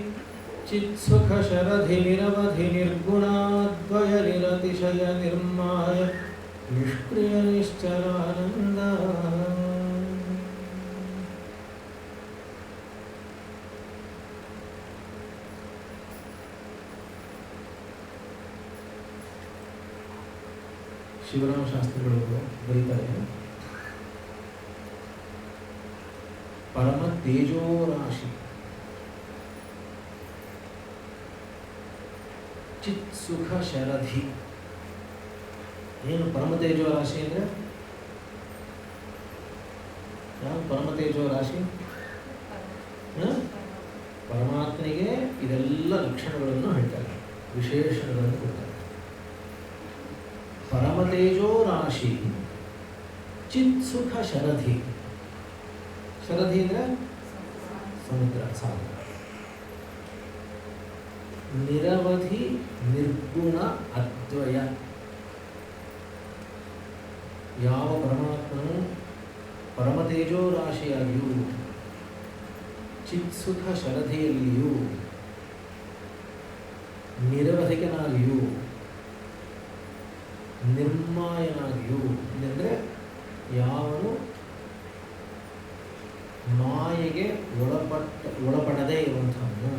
चित्सुखशरधि निरवधि निर्गुणाद्वय निरतिशय निर्माय निष्क्रिय निश्चरानन्द ಶಿವರಾಮ ಶಾಸ್ತ್ರಿಗಳು ಬರೀತಾರೆ, ಪರಮ ತೇಜೋ ರಾಶಿ ಚಿತ್ ಸುಖ ಶರಧಿ. ಏನು ಪರಮ ತೇಜೋ ರಾಶಿ ಅಂದರೆ? ಯಾವ ಪರಮ ತೇಜೋ ರಾಶಿ? ಪರಮಾತ್ಮನಿಗೆ ಇದೆಲ್ಲ ಲಕ್ಷಣಗಳನ್ನು ಹೇಳ್ತಾರೆ, ವಿಶೇಷಣಗಳನ್ನು ಕೊಡ್ತಾರೆ. ಪರಮ ತೇಜೋ ರಾಶಿ ಚಿತ್ ಸುಖ ಶರಧಿ. ಶರಧಿ ಅಂದರೆ ಸಮುದ್ರ, ಸಾಗರ. ನಿರವಧಿ ನಿರ್ಗುಣ ಅದ್ವಯ. ಯಾವ ಪರಮಾತ್ಮನು ಪರಮತೇಜೋ ರಾಶಿಯಾಗಿಯೂ ಚಿತ್ಸುಖ ಶರಧಿಯಲ್ಲಿಯೂ ನಿರವಧಿಕನಾಗಿಯೂ ನಿರ್ಮಾಯನಾಗಿಯೂ, ಅಂದರೆ ಯಾವನು ಮಾಯೆಗೆ ಒಳಪಡದೇ ಇರುವಂಥವನು,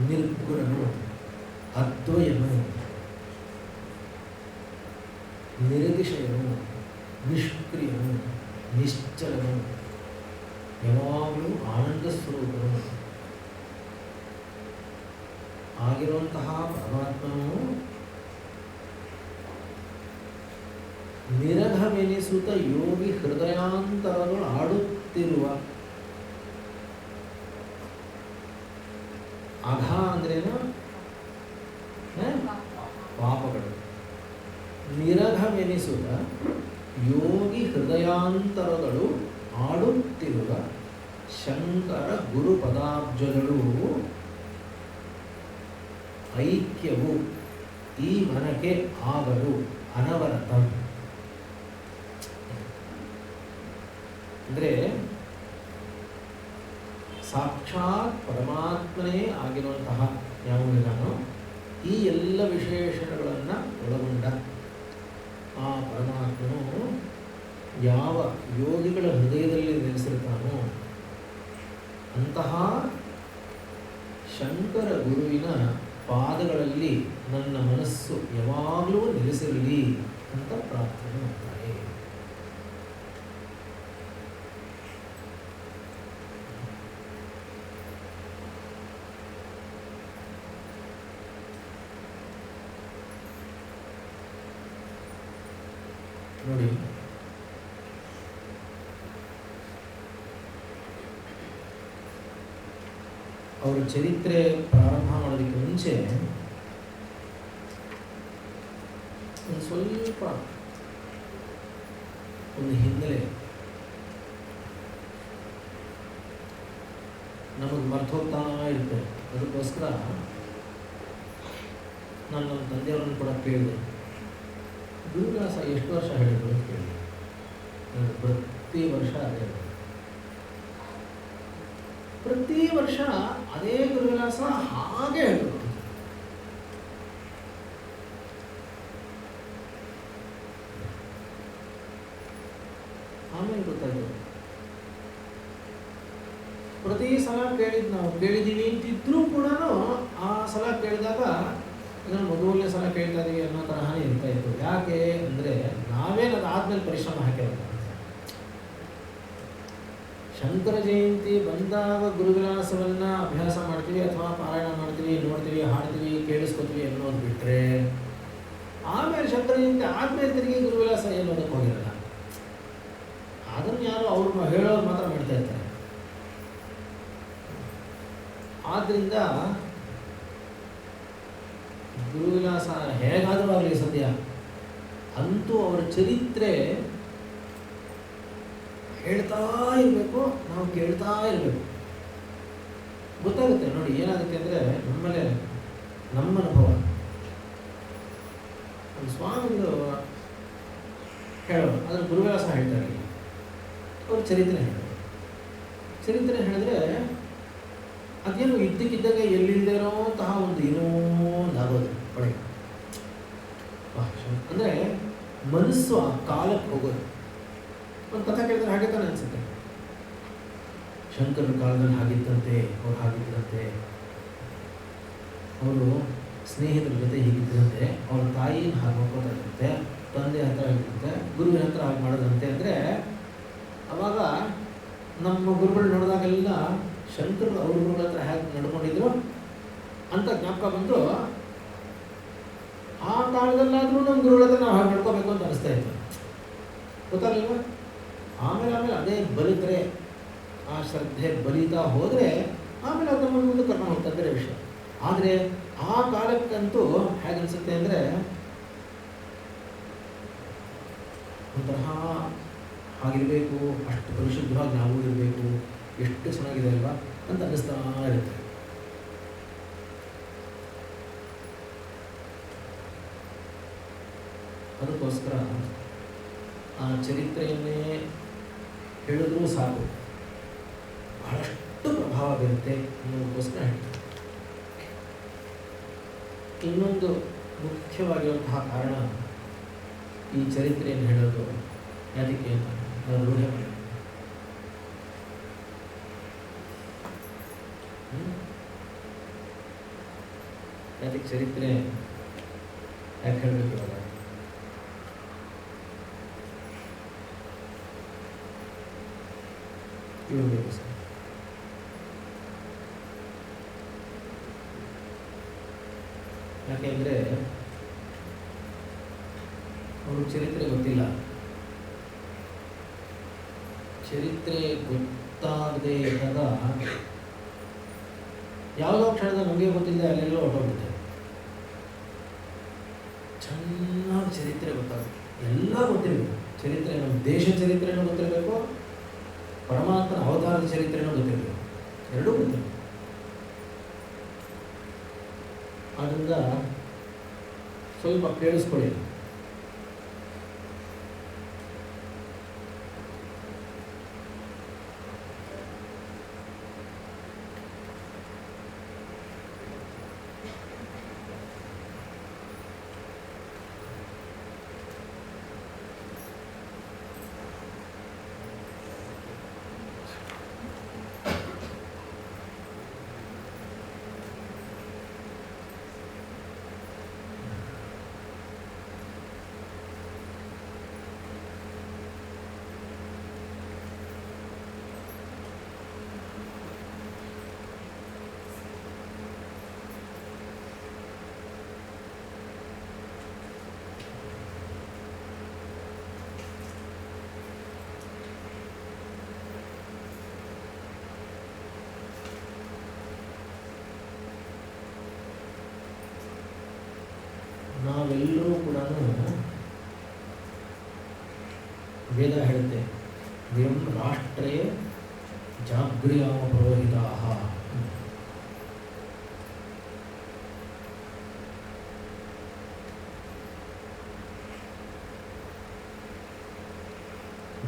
ನಿರ್ಗುಣನು, ಅದ್ವಯನು, ನಿರತಿಶಯನು, ನಿಷ್ಕ್ರಿಯನು, ನಿಶ್ಚಲನು, ಯಾವಾಗಲೂ ಆನಂದ ಸ್ವರೂಪನು ಆಗಿರುವಂತಹ ಪರಮಾತ್ಮನು ನಿರಘವೆನಿಸುತ್ತ ಯೋಗಿ ಹೃದಯಾಂತರಗಳು ಆಡುತ್ತಿರುವ ಅಘ ಅಂದ್ರೇನು? ಪಾಪಗಳು. ನಿರಘವೆನಿಸುತ್ತ ಯೋಗಿ ಹೃದಯಾಂತರಗಳು ಆಡುತ್ತಿರುವ ಶಂಕರ ಗುರು ಪದಾಬ್ಜಗಳು ಐಕ್ಯವು ಈ ಮನಕ್ಕೆ ಆಗಲು ಅನವರತಂ. ಅಂದರೆ ಸಾಕ್ಷಾತ್ ಪರಮಾತ್ಮನೇ ಆಗಿರುವಂತಹ ಯಾವುದೇ ನಾನು ಈ ಎಲ್ಲ ವಿಶೇಷಣಗಳನ್ನು ಒಳಗೊಂಡ ಆ ಪರಮಾತ್ಮನು ಯಾವ ಯೋಗಿಗಳ ಹೃದಯದಲ್ಲಿ ನೆಲೆಸಿರ್ತಾನೋ ಅಂತಹ ಶಂಕರ ಗುರುವಿನ ಪಾದಗಳಲ್ಲಿ ನನ್ನ ಮನಸ್ಸು ಯಾವಾಗಲೂ ನೆಲೆಸಿರಲಿ ಅಂತ ಪ್ರಾರ್ಥನೆ ಮಾಡ್ತಾರೆ. ನೋಡಿ, ಅವರ ಚರಿತ್ರೆ ಪ್ರಾರಂಭ ಮಾಡೋದಕ್ಕೆ ಮುಂಚೆ ಒಂದು ಸ್ವಲ್ಪ ಒಂದು ಹಿನ್ನೆಲೆ ನಮಗೆ ಮರ್ತೋಗ್ತಾ ಇರುತ್ತೆ. ಅದಕ್ಕೋಸ್ಕರ ನಾನು ನಮ್ಮ ತಂದೆಯವ್ರನ್ನ ಕೂಡ ಕೇಳಿದೆ, ಗುರುವಿಲಾಸ ಎಷ್ಟು ವರ್ಷ ಹೇಳಿದ್ರು ಅಂತ ಕೇಳಿದೆ. ನಾನು ಪ್ರತಿ ವರ್ಷ ಅದೇ ಹೇಳೋದು. ಪ್ರತಿ ವರ್ಷ ಅದೇ ಗುರುವಿಲಾಸ ಹಾಗೆ ಹೇಳೋದು. ಆಮೇಲೆ ಗೊತ್ತಾಯ್ತು, ಪ್ರತಿ ಸಲ ನಾವು ಕೇಳಿದ್ದೀವಿ ಅಂತಿದ್ರೂ ಕೂಡ ಆ ಸಲ ಕೇಳಿದಾಗ ಇದನ್ನು ಮೊದಲನೇ ಸಲ ಕೇಳ್ತಾ ಇದೀವಿ ಅನ್ನೋ ತರಹನೇ ಇರ್ತಾ ಇತ್ತು. ಯಾಕೆ ಅಂದರೆ ನಾವೇನು ಅದಾದ್ಮೇಲೆ ಪರಿಶ್ರಮ ಹಾಕಿರೋದು. ಶಂಕರ ಜಯಂತಿ ಬಂದಾಗ ಗುರುವಿಲಾಸವನ್ನ ಅಭ್ಯಾಸ ಮಾಡ್ತೀವಿ ಅಥವಾ ಪಾರಾಯಣ ಮಾಡ್ತೀವಿ, ನೋಡ್ತೀವಿ, ಹಾಡ್ತೀವಿ, ಕೇಳಿಸ್ಕೊತೀವಿ ಅನ್ನೋದು ಬಿಟ್ಟರೆ ಆಮೇಲೆ ಶಂಕರ ಜಯಂತಿ ಆದ್ಮೇಲೆ ತಿರುಗಿ ಗುರುವಿಲಾಸ ಏನು ಓದಕ್ಕೆ ಹೋಗಿರಲ್ಲ. ಅದನ್ನು ಯಾರು ಅವ್ರು ಹೇಳೋರು ಮಾತ್ರ ಮಾಡ್ತಾ ಇರ್ತಾರೆ. ಆದ್ದರಿಂದ ಗುರುವಿಲಾಸ ಹೇಗಾದರೂ ಆಗಲಿ ಸದ್ಯ ಅಂತೂ ಅವರ ಚರಿತ್ರೆ ಹೇಳ್ತಾ ಇರಬೇಕು, ನಾವು ಕೇಳ್ತಾ ಇರಬೇಕು. ಗೊತ್ತಾಗುತ್ತೆ ನೋಡಿ ಏನಾಗುತ್ತೆ ಅಂದರೆ ನಮ್ಮಲ್ಲೇ ನಮ್ಮ ಅನುಭವ. ಒಂದು ಸ್ವಾಮಿಗಳು ಹೇಳೋರು, ಅದನ್ನು ಗುರುವಿಲಾಸ ಹೇಳ್ತಾರೆ. ಅವ್ರ ಚರಿತ್ರೆ ಹೇಳೋರು. ಚರಿತ್ರೆ ಹೇಳಿದ್ರೆ ಅದೇನು ಇದ್ದಕ್ಕಿದ್ದಾಗ ಎಲ್ಲಿಲ್ಲದೇನೋ ಅಂತಹ ಒಂದು ಏನೋ ಒಂದು ಆಗೋದು ಒಳಗೆ. ಅಂದರೆ ಮನಸ್ಸು ಆ ಕಾಲಕ್ಕೆ ಹೋಗೋದು. ಒಂದು ಕಥೆ ಕೇಳಿದ್ರೆ ಹಾಗೆ ತಾನೆ ಅನಿಸುತ್ತೆ. ಶಂಕರನ ಕಾಲದಲ್ಲಿ ಹಾಗಿದ್ದಂತೆ, ಅವ್ರು ಹಾಗಿದ್ದಂತೆ, ಅವರು ಸ್ನೇಹಿತರ ಜೊತೆ ಹೀಗಿದ್ದಂತೆ, ಅವ್ರ ತಾಯಿನ ಹಾಗೆ ನೋಡ್ಕೋತಾ ಇದ್ದಂತೆ, ತಂದೆ ಹತ್ರ ಆಗಿದ್ದಂತೆ, ಗುರುವಿನ ಹತ್ರ ಹಾಗೆ ಮಾಡೋದಂತೆ. ಅಂದರೆ ಅವಾಗ ನಮ್ಮ ಗುರುಗಳು ನೋಡಿದಾಗೆಲ್ಲ ಶಂಕರರು ಅವ್ರ ಗುರುಗಳ ಹತ್ರ ಹೇಗೆ ನಡ್ಕೊಂಡಿದ್ರು ಅಂತ ಜ್ಞಾಪಕ ಬಂದು ಆ ಕಾಲದಲ್ಲಾದರೂ ನಮ್ಮ ಗುರುಗಳ ಹತ್ರ ನಾವು ಹಾಗೆ ನಡ್ಕೋಬೇಕು ಅಂತ ಅನಿಸ್ತಾ ಇತ್ತು. ಗೊತ್ತಾಗಲಿಲ್ವ? ಆಮೇಲೆ ಅದೇ ಬಲಿದ್ರೆ, ಆ ಶ್ರದ್ಧೆ ಬಲಿತಾ ಹೋದರೆ ಆಮೇಲೆ ಅದು ನಮ್ಮ ಮುಂದೆ ಕರ್ಕೊಂಡು ಹೋಗ್ತಾ ಬೇರೆ ವಿಷಯ. ಆದರೆ ಆ ಕಾಲಕ್ಕಂತೂ ಹೇಗೆ ಅನಿಸುತ್ತೆ ಅಂದರೆ ಒಂಥರ ಹಾಗಿರಬೇಕು, ಅಷ್ಟು ಪರಿಶುದ್ಧವಾಗಿ ನಾವು ಇರಬೇಕು, ಎಷ್ಟು ಚೆನ್ನಾಗಿದೆ ಅಲ್ವಾ ಅಂತ ಅನ್ನಿಸ್ತಾ ಇರುತ್ತೆ. ಅದಕ್ಕೋಸ್ಕರ ಆ ಚರಿತ್ರೆಯನ್ನೇ ಹೇಳಿದ್ರೂ ಸಾಕು, ಬಹಳಷ್ಟು ಪ್ರಭಾವ ಬೀರುತ್ತೆ ಅನ್ನೋದಕ್ಕೋಸ್ಕರ ಹೇಳ್ತಾರೆ. ಇನ್ನೊಂದು ಮುಖ್ಯವಾಗಿರುವಂತಹ ಕಾರಣ ಈ ಚರಿತ್ರೆಯನ್ನು ಹೇಳೋದು ಅದಕ್ಕೆ ನಾನು ರೂಢೆ ಮಾಡಿ ಅದಕ್ಕೆ ಚರಿತ್ರೆ ಯಾಕೆ ಹೇಳಬೇಕು ಇವಾಗ? ಇವ್ರಿಗೋಸ್ಕರ. ಯಾಕೆಂದರೆ ಅವರು ಚರಿತ್ರೆ ಗೊತ್ತಿಲ್ಲ. ಚರಿತ್ರೆ ಗೊತ್ತಾಗದೆ ಇದ್ದಾಗ ಯಾವುದೋ ಕ್ಷಣದ ನಮಗೆ ಗೊತ್ತಿಲ್ಲದೆ ಅಲ್ಲೆಲ್ಲೋ ಹೊರಟೋಗುತ್ತೆ. ಚೆನ್ನಾಗಿ ಚರಿತ್ರೆ ಗೊತ್ತಾಗುತ್ತೆ, ಎಲ್ಲ ಗೊತ್ತಿರಬೇಕು. ಚರಿತ್ರೆ, ನಮ್ಮ ದೇಶ ಚರಿತ್ರೆನೂ ಗೊತ್ತಿರಬೇಕು, ಪರಮಾತ್ಮನ ಅವತಾರದ ಚರಿತ್ರೆನೂ ಗೊತ್ತಿರಬೇಕು, ಎರಡೂ ಗೊತ್ತಿರಬೇಕು. ಆದ್ದರಿಂದ ಸ್ವಲ್ಪ ಕೇಳಿಸ್ಕೊಳ್ಳಿ. ನಾವೆಲ್ಲರೂ ಕೂಡ ವೇದ ಹೇಳುತ್ತೆ, ವಯಂ ರಾಷ್ಟ್ರೇ ಜಾಗೃಯಾಮ ಪುರೋಹಿತಾಃ.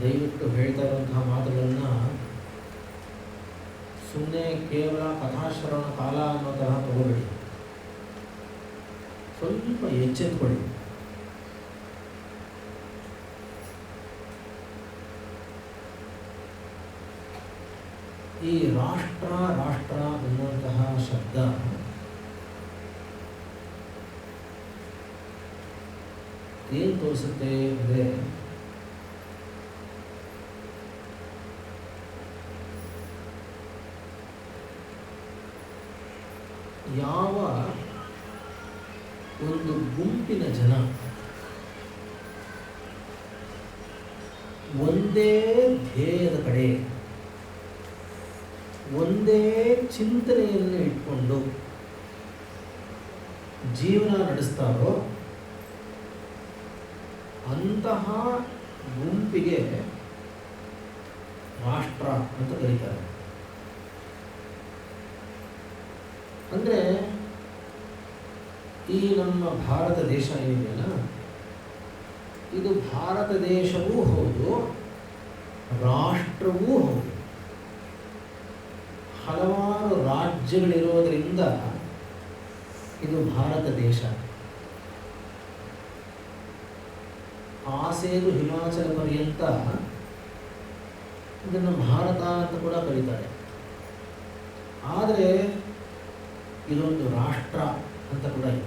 ದಯವಿಟ್ಟು ಹೇಳ್ತಾ ಇರುವಂತಹ ಮಾತುಗಳನ್ನು ಸುಮ್ಮನೆ ಕೇವಲ ಕಥಾಶ್ರವಣ ಕಾಲ ಅನ್ನೋ ತರಹ ತಗೋಬೇಡಿ. ಸ್ವಲ್ಪ ಎಚ್ಚೆತ್ಕೊಳ್ಳಿ. ಈ ರಾಷ್ಟ್ರ ಅನ್ನುವಂತಹ ಶಬ್ದ ಏನು ತೋರಿಸುತ್ತೆ ಅಂದರೆ, ಯಾವ ಒಂದು ಗುಂಪಿನ ಜನ ಒಂದೇ ಧ್ಯೇಯದ ಕಡೆ ಒಂದೇ ಚಿಂತನೆಯನ್ನು ಇಟ್ಕೊಂಡು ಜೀವನ ನಡೆಸ್ತಾರೋ ಅಂತಹ ಗುಂಪಿಗೆ ರಾಷ್ಟ್ರ ಅಂತ ಕರೀತಾರೆ. ಅಂದರೆ ಈ ನಮ್ಮ ಭಾರತ ದೇಶ ಏನಿದೆಯಲ್ಲ, ಇದು ಭಾರತ ದೇಶವೂ ಹೌದು, ರಾಷ್ಟ್ರವೂ ಹೌದು. ಹಲವಾರು ರಾಜ್ಯಗಳಿರೋದರಿಂದ ಇದು ಭಾರತ ದೇಶ. ಆಸೇದು ಹಿಮಾಚಲ ಪರ್ಯಂತ ಇದನ್ನು ಭಾರತ ಅಂತ ಕೂಡ ಕರೀತಾರೆ. ಆದರೆ ಇದೊಂದು ರಾಷ್ಟ್ರ ಅಂತ ಕೂಡ ಇದೆ.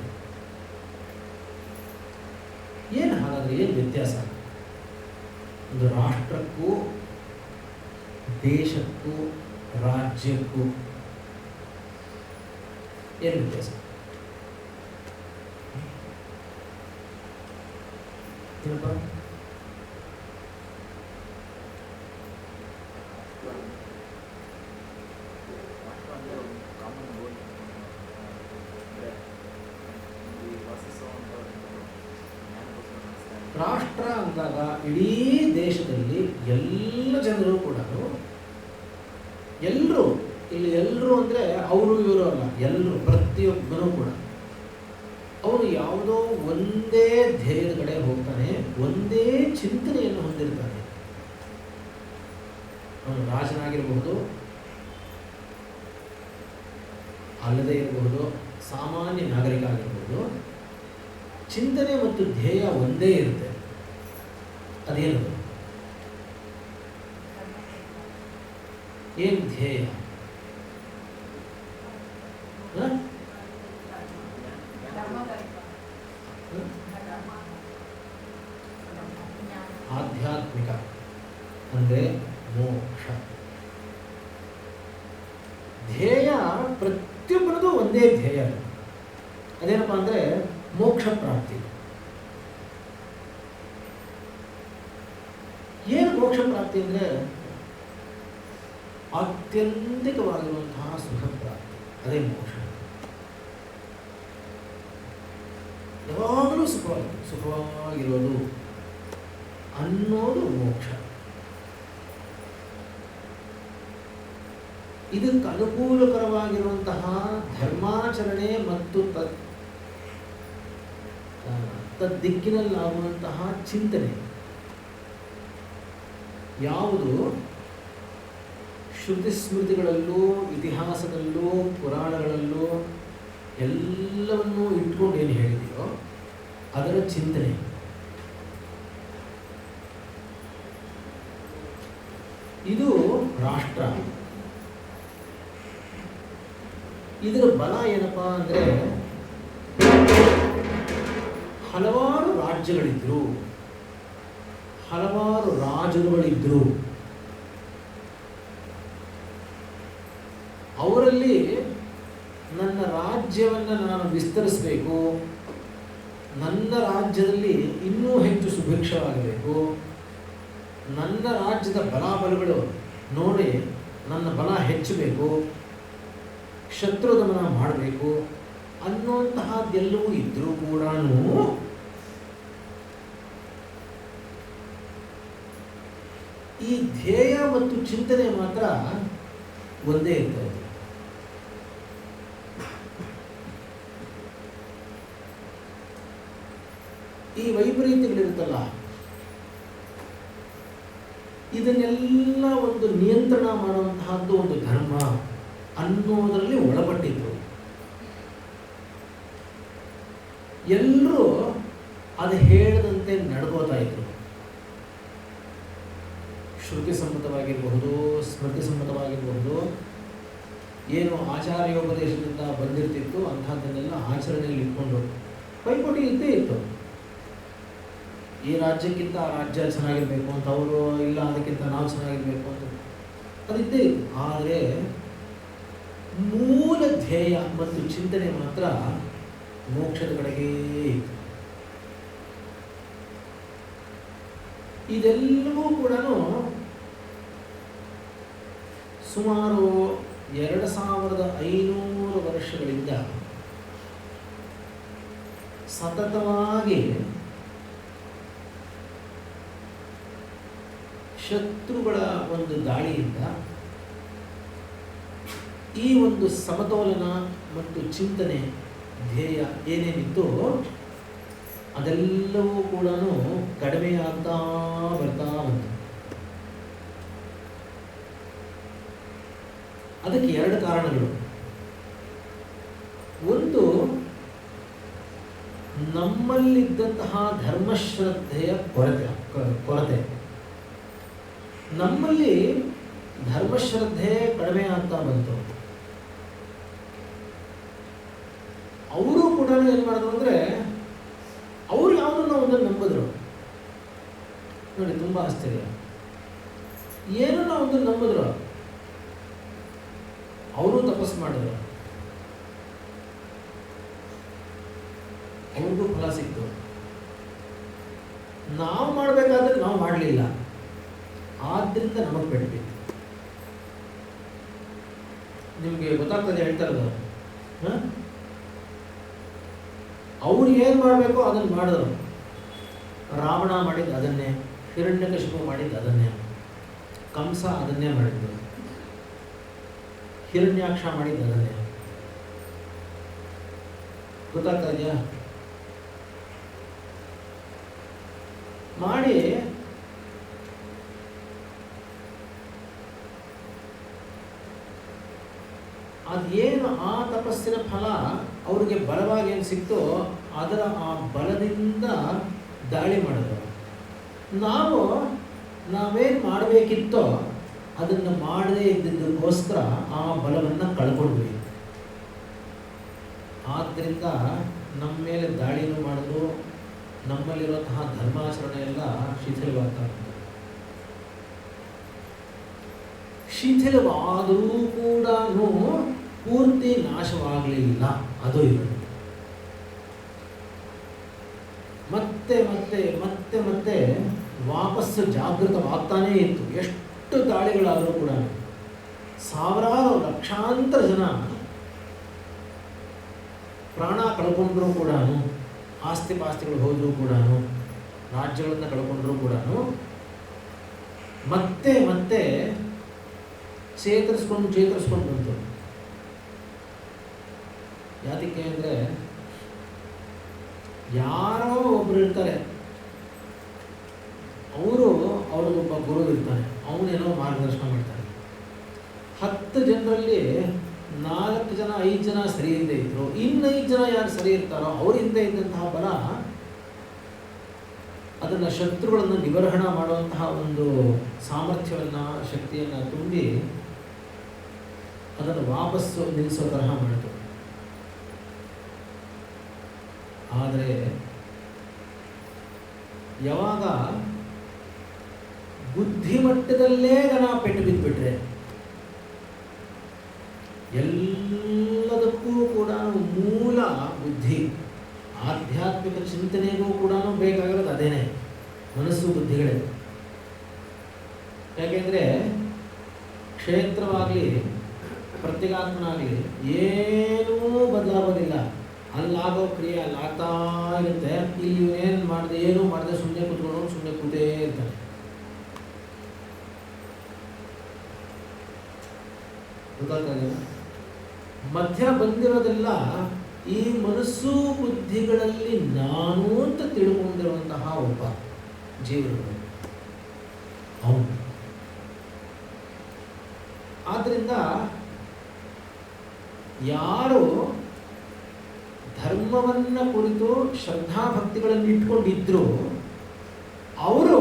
ಏನು ಹಾಗಾದರೆ ಏನು ವ್ಯತ್ಯಾಸ? ಒಂದು ರಾಷ್ಟ್ರಕ್ಕೂ ದೇಶಕ್ಕೂ ರಾಜ್ಯಕ್ಕೂ ಏನು ವ್ಯತ್ಯಾಸ? ಏನಪ್ಪ? ರಾಷ್ಟ್ರ ಅಂದಾಗ ಇಡೀ ದೇಶದಲ್ಲಿ ಎಲ್ಲ ಜನರು ಕೂಡ, ಎಲ್ಲರೂ, ಇಲ್ಲಿ ಎಲ್ಲರೂ ಅಂದರೆ ಅವರು ಇವರು ಅಲ್ಲ, ಎಲ್ಲರೂ, ಪ್ರತಿಯೊಬ್ಬರೂ ಕೂಡ ಅವನು ಯಾವುದೋ ಒಂದೇ ಧ್ಯೇಯದ ಕಡೆ ಹೋಗ್ತಾನೆ, ಒಂದೇ ಚಿಂತನೆಯನ್ನು ಹೊಂದಿರ್ತಾನೆ. ಅವನು ರಾಜನಾಗಿರಬಹುದು, ಅಲ್ಲದೇ ಇರಬಹುದು, ಸಾಮಾನ್ಯ ನಾಗರಿಕ ಆಗಿರಬಹುದು, ಚಿಂತನೆ ಮತ್ತು ಧ್ಯೇಯ ಒಂದೇ ಇರುತ್ತೆ. ಅದೇನು? ಏನು ಧ್ಯೇಯ? ಆಧ್ಯಾತ್ಮಿಕ ಅಂದರೆ ಮೋಕ್ಷ. ಅದೇನಪ್ಪ ಅಂದರೆ ಮೋಕ್ಷ ಪ್ರಾಪ್ತಿ. ಏನು ಮೋಕ್ಷ ಪ್ರಾಪ್ತಿ ಅಂದರೆ ಆತ್ಯಂತಿಕವಾಗಿರುವಂತಹ ಸುಖ ಪ್ರಾಪ್ತಿ, ಅದೇ ಮೋಕ್ಷ. ಯಾವಾಗಲೂ ಸುಖವಾಗಿರೋದು ಅನ್ನೋದು ಮೋಕ್ಷ. ಇದಕ್ಕೆ ಅನುಕೂಲಕರವಾಗಿರುವಂತಹ ಧರ್ಮಾಚರಣೆ ಮತ್ತು ತದ್ದಿಕ್ಕಿನಲ್ಲಾಗುವಂತಹ ಚಿಂತನೆ ಯಾವುದು ಶ್ರುತಿ ಸ್ಮೃತಿಗಳಲ್ಲೂ ಇತಿಹಾಸದಲ್ಲೂ ಪುರಾಣಗಳಲ್ಲೂ ಎಲ್ಲವನ್ನೂ ಇಟ್ಕೊಂಡು ಏನು ಹೇಳಿದೆಯೋ ಅದರ ಚಿಂತನೆ. ಇದು ರಾಷ್ಟ್ರ. ಇದರ ಬಲ ಏನಪ್ಪ ಅಂದರೆ ಹಲವಾರು ರಾಜ್ಯಗಳಿದ್ರು, ಹಲವಾರು ರಾಜರುಗಳಿದ್ರು. ಅವರಲ್ಲಿ ನನ್ನ ರಾಜ್ಯವನ್ನು ನಾನು ವಿಸ್ತರಿಸಬೇಕು, ನನ್ನ ರಾಜ್ಯದಲ್ಲಿ ಇನ್ನೂ ಹೆಚ್ಚು ಸುಭಿಕ್ಷವಾಗಬೇಕು, ನನ್ನ ರಾಜ್ಯದ ಬಲಾಬಲಗಳು ನೋಡಿ ನನ್ನ ಬಲ ಹೆಚ್ಚಬೇಕು, ಶತ್ರುದಮನ ಮಾಡಬೇಕು ಅನ್ನುವಂತಹದ್ದೆಲ್ಲವೂ ಇದ್ದರೂ ಕೂಡ ಈ ಧ್ಯೇಯ ಮತ್ತು ಚಿಂತನೆ ಮಾತ್ರ ಒಂದೇ ಇರ್ತದೆ. ಈ ವೈಪರೀತ್ಯಗಳಿರುತ್ತಲ್ಲ, ಇದನ್ನೆಲ್ಲ ಒಂದು ನಿಯಂತ್ರಣ ಮಾಡುವಂತಹದ್ದು ಒಂದು ಧರ್ಮ ಅನ್ನೋದರಲ್ಲಿ ಒಳಪಟ್ಟಿದ್ರು. ಎಲ್ಲರೂ ಅದು ಹೇಳದಂತೆ ನಡ್ಕೋತಾ ಇದ್ರು. ಶ್ರುತಿ ಸಮ್ಮತವಾಗಿರಬಹುದು, ಸ್ಮೃತಿ ಸಮ್ಮತವಾಗಿರಬಹುದು, ಏನು ಆಚಾರ್ಯೋಪದೇಶದಿಂದ ಬಂದಿರ್ತಿತ್ತು ಅಂಥದ್ದನ್ನೆಲ್ಲ ಆಚರಣೆಯಲ್ಲಿ ಇಟ್ಕೊಂಡು ಪೈಪೋಟಿ ಇದ್ದೇ ಇತ್ತು. ಈ ರಾಜ್ಯಕ್ಕಿಂತ ಆ ರಾಜ್ಯ ಚೆನ್ನಾಗಿರ್ಬೇಕು ಅಂತ ಅವರು, ಇಲ್ಲ ಅದಕ್ಕಿಂತ ನಾವು ಚೆನ್ನಾಗಿರ್ಬೇಕು ಅಂತ ಅದಿದ್ದೇ ಇತ್ತು. ಆದರೆ ಮೂಲ ಧ್ಯೇಯ ಮತ್ತು ಚಿಂತನೆ ಮಾತ್ರ ಮೋಕ್ಷದ ಕಡೆಗೇ ಇತ್ತು. ಇದೆಲ್ಲವೂ ಕೂಡ ಸುಮಾರು 2500 ವರ್ಷಗಳಿಂದ ಸತತವಾಗಿ ಶತ್ರುಗಳ ಒಂದು ದಾಳಿಯಿಂದ ಈ ಒಂದು ಸಮತೋಲನ ಮತ್ತು ಚಿಂತನೆ ಧ್ಯೇಯ ಏನೇನಿತ್ತು ಅದೆಲ್ಲವೂ ಕೂಡ ಕಡಿಮೆಯಾಗ್ತಾ ಬರ್ತಾ ಬಂತು. ಅದಕ್ಕೆ 2 ಕಾರಣಗಳು. ಒಂದು, ನಮ್ಮಲ್ಲಿದ್ದಂತಹ ಧರ್ಮಶ್ರದ್ಧೆಯ ಕೊರತೆ. ನಮ್ಮಲ್ಲಿ ಧರ್ಮಶ್ರದ್ಧೆ ಕಡಿಮೆ ಆಗ್ತಾ ಬಂತು. ಅವರು ಕೂಡ ಏನು ಮಾಡಿದ್ರು ಅಂದರೆ ಅವರು ಯಾವುದನ್ನು ಒಂದನ್ನು ನಂಬಿದ್ರು. ನೋಡಿ, ತುಂಬ ಆಶ್ಚರ್ಯ. ಏನನ್ನ ಒಂದನ್ನು ನಂಬಿದ್ರು. ಅವರು ತಪಸ್ಸು ಮಾಡಿದ್ರು, ಅವ್ರಿಗೂ ಫಲ ಸಿಕ್ತು. ನಾವು ಮಾಡಬೇಕಾದ್ರೆ ನಾವು ಮಾಡಲಿಲ್ಲ, ಆದ್ದರಿಂದ ನಮಗೆ ಬಿಟ್ಟು. ನಿಮಗೆ ಗೊತ್ತಾಗ್ತದೆ ಹೇಳ್ತಾ ಇರೋದು. ಅವ್ರು ಏನು ಮಾಡಬೇಕೋ ಅದನ್ನು ಮಾಡಿದ್ರು. ರಾವಣ ಮಾಡಿದ್ದು ಅದನ್ನೇ, ಹಿರಣ್ಯಕಶಿಪು ಮಾಡಿದ್ದು ಅದನ್ನೇ, ಕಂಸ ಅದನ್ನೇ ಮಾಡಿದ್ದು, ಹಿರಣ್ಯಾಕ್ಷ ಮಾಡಿದ್ದು ಅದನ್ನೇ. ಗೊತ್ತಾಗ್ತಾ ಇದೆಯಾ? ಮಾಡಿ ಅದೇನು ಆ ತಪಸ್ಸಿನ ಫಲ ಅವ್ರಿಗೆ ಬಲವಾಗಿ ಏನು ಸಿಕ್ತೋ ಅದರ ಆ ಬಲದಿಂದ ದಾಳಿ ಮಾಡಿದ್ರು. ನಾವೇನು ಮಾಡಬೇಕಿತ್ತೋ ಅದನ್ನು ಮಾಡದೇ ಇದ್ದಿದ್ದಕ್ಕೋಸ್ಕರ ಆ ಬಲವನ್ನು ಕಳ್ಕೊಂಡ್ವಿ. ಆದ್ದರಿಂದ ನಮ್ಮ ಮೇಲೆ ದಾಳಿನೂ ಮಾಡಿದ್ರು, ನಮ್ಮಲ್ಲಿರುವಂತಹ ಧರ್ಮಾಚರಣೆ ಎಲ್ಲ ಶಿಥಿಲವಾಗ್ತಾ ಉಂಟು. ಶಿಥಿಲವಾದರೂ ಕೂಡ ಪೂರ್ತಿ ನಾಶವಾಗಲಿಲ್ಲ, ಅದು ಇರೋದು. ಮತ್ತೆ ಮತ್ತೆ ಮತ್ತೆ ಮತ್ತೆ ವಾಪಸ್ಸು ಜಾಗೃತವಾಗ್ತಾನೇ ಇತ್ತು. ಎಷ್ಟು ದಾಳಿಗಳಾದರೂ ಕೂಡ, ಸಾವಿರಾರು ಲಕ್ಷಾಂತರ ಜನ ಪ್ರಾಣ ಕಳ್ಕೊಂಡ್ರೂ ಕೂಡ, ಆಸ್ತಿ ಪಾಸ್ತಿಗಳು ಹೋದರೂ ಕೂಡ, ರಾಜ್ಯಗಳನ್ನು ಕಳ್ಕೊಂಡ್ರೂ ಕೂಡ ಮತ್ತೆ ಮತ್ತೆ ಚೇತರಿಸ್ಕೊಂಡು ಬಂತು. ಯಾತಕ್ಕೆ ಅಂದರೆ, ಯಾರೋ ಒಬ್ರು ಇರ್ತಾರೆ, ಅವ್ರಿಗೊಬ್ಬ ಗುರು ಇರ್ತಾನೆ, ಅವನೇನೋ ಮಾರ್ಗದರ್ಶನ ಮಾಡ್ತಾನೆ. 10 ಜನರಲ್ಲಿ 4 ಜನ 5 ಜನ ಸರಿ ಇಲ್ಲದೆ ಇದ್ರು, ಇನ್ನು 5 ಜನ ಯಾರು ಸರಿ ಇರ್ತಾರೋ ಅವರಿಂದ ಇದ್ದಂತಹ ಬಲ ಅದನ್ನು ಶತ್ರುಗಳನ್ನು ನಿಬರ್ಹಣ ಮಾಡುವಂತಹ ಒಂದು ಸಾಮರ್ಥ್ಯವನ್ನು, ಶಕ್ತಿಯನ್ನು ತುಂಬಿ ಅದನ್ನು ವಾಪಸ್ಸು ನಿಲ್ಲಿಸೋ ತರಹ ಮಾಡಿತು. ಆದರೆ ಯಾವಾಗ ಬುದ್ಧಿಮಟ್ಟದಲ್ಲೇ ಜನ ಪೆಟ್ಟು ಬಿದ್ದುಬಿಟ್ರೆ, ಎಲ್ಲದಕ್ಕೂ ಕೂಡ ಮೂಲ ಬುದ್ಧಿ, ಆಧ್ಯಾತ್ಮಿಕ ಚಿಂತನೆಗೂ ಕೂಡ ಬೇಕಾಗಿರೋದು ಅದೇನೆ, ಮನಸ್ಸು ಬುದ್ಧಿಗಳೇ. ಯಾಕೆಂದರೆ ಕ್ಷೇತ್ರವಾಗಲಿ ಪ್ರತ್ಯೇಗಾತ್ಮನಾಗಲಿ ಏನೂ ಬದಲಾಗೋದಿಲ್ಲ. ಅಲ್ಲಾಗೋ ಕ್ರಿಯೆ ಅಲ್ಲಾಗ್ತಾ ಇರುತ್ತೆ. ಇಲ್ಲಿ ಏನು ಮಾಡಿದೆ, ಏನೂ ಮಾಡಿದೆ, ಸುಮ್ಮನೆ ಕೂತ್ಕೊಂಡು ಸುಮ್ಮನೆ ಕೂತೇ ಇರ್ತಾನೆ. ಗೊತ್ತಾಗ್ತದೆ? ಮಧ್ಯ ಬಂದಿರೋದೆಲ್ಲ ಈ ಮನಸ್ಸು ಬುದ್ಧಿಗಳಲ್ಲಿ ನಾನು ಅಂತ ತಿಳ್ಕೊಂಡಿರುವಂತಹ ಒಬ್ಬ ಜೀವಗಳು ಅವನು. ಆದ್ದರಿಂದ ಯಾರು ಧರ್ಮವನ್ನ ಕುರಿತು ಶ್ರದ್ಧಾಭಕ್ತಿಗಳನ್ನು ಇಟ್ಕೊಂಡಿದ್ರು, ಅವರು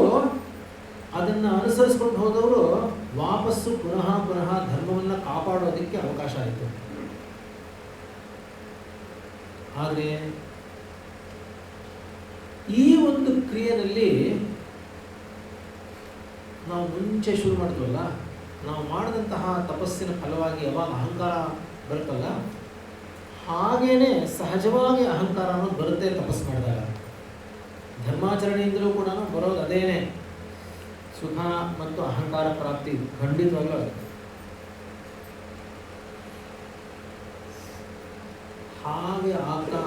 ಅದನ್ನು ಅನುಸರಿಸ್ಕೊಂಡು ಹೋದವರು ವಾಪಸ್ಸು ಪುನಃ ಧರ್ಮವನ್ನು ಕಾಪಾಡೋದಕ್ಕೆ ಅವಕಾಶ ಆಯಿತು. ಆದರೆ ಈ ಒಂದು ಕ್ರಿಯೆಯಲ್ಲಿ ನಾವು ಮುಂಚೆ ಶುರು ಮಾಡಿದ್ವಲ್ಲ, ನಾವು ಮಾಡಿದಂತಹ ತಪಸ್ಸಿನ ಫಲವಾಗಿ ಯಾವಾಗ ಅಹಂಕಾರ ಬರುತ್ತಲ್ಲ, ಹಾಗೇನೆ ಸಹಜವಾಗಿ ಅಹಂಕಾರ ಅನ್ನೋದು ಬರುತ್ತೆ. ತಪಸ್ಸು ಮಾಡಿದಾಗ ಧರ್ಮಾಚರಣೆಯಿಂದಲೂ ಕೂಡ ಬರೋದು ಅದೇನೆ, ಸುಖ ಮತ್ತು ಅಹಂಕಾರ ಪ್ರಾಪ್ತಿ ಖಂಡಿತವಾಗ್ಲೂ ಆಗುತ್ತೆ. ಹಾಗೆ ಆಗ್ತಾ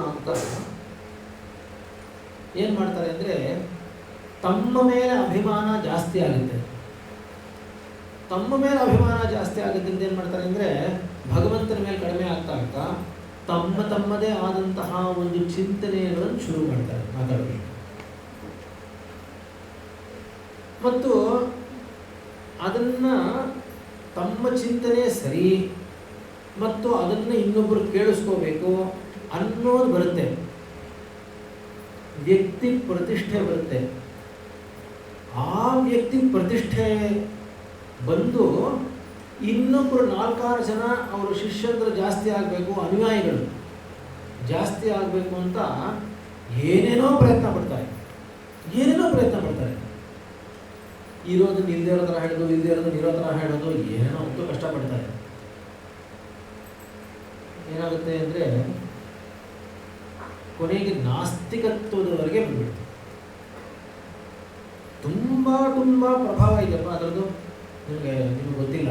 ಏನು ಮಾಡ್ತಾರೆ ಅಂದರೆ, ತಮ್ಮ ಮೇಲೆ ಅಭಿಮಾನ ಜಾಸ್ತಿ ಆಗುತ್ತೆ. ತಮ್ಮ ಮೇಲೆ ಅಭಿಮಾನ ಜಾಸ್ತಿ ಆಗಿದ್ದರಿಂದ ಏನು ಮಾಡ್ತಾರೆ ಅಂದರೆ, ಭಗವಂತನ ಮೇಲೆ ಕಡಿಮೆ ಆಗ್ತಾ ತಮ್ಮದೇ ಆದಂತಹ ಒಂದು ಚಿಂತನೆಗಳನ್ನು ಶುರು ಮಾಡ್ತಾರೆ ಮಾತಾಡೋದು. ಮತ್ತು ಅದನ್ನು ತಮ್ಮ ಚಿಂತನೆ ಸರಿ ಮತ್ತು ಅದನ್ನು ಇನ್ನೊಬ್ಬರು ಕೇಳಿಸ್ಕೋಬೇಕು ಅನ್ನೋದು ಬರುತ್ತೆ. ವ್ಯಕ್ತಿ ಪ್ರತಿಷ್ಠೆ ಬರುತ್ತೆ. ಆ ವ್ಯಕ್ತಿ ಪ್ರತಿಷ್ಠೆ ಬಂದು ಇನ್ನೊಬ್ಬರು 4-6 ಜನ ಅವರು ಶಿಷ್ಯಂದರು ಜಾಸ್ತಿ ಆಗಬೇಕು, ಅನುಯಾಯಿಗಳು ಜಾಸ್ತಿ ಆಗಬೇಕು ಅಂತ ಏನೇನೋ ಪ್ರಯತ್ನ ಪಡ್ತಾರೆ. ಇರೋದನ್ನ ಇಲ್ಲದೆ ಇರೋ ಥರ ಹೇಳೋದು, ಇಲ್ಲದೆ ಇರೋದನ್ನ ಇರೋ ಥರ ಹೇಳೋದು, ಏನೇನೋ ಅಂತೂ ಕಷ್ಟಪಡ್ತಾರೆ. ಏನಾಗುತ್ತೆ ಅಂದರೆ, ಕೊನೆಗೆ ನಾಸ್ತಿಕತ್ವದವರೆಗೆ ಬಂದ್ಬಿಡ್ತು. ತುಂಬ ಪ್ರಭಾವ ಇದೆಯಪ್ಪ ಅದರದ್ದು, ನಿಮಗೆ ಗೊತ್ತಿಲ್ಲ.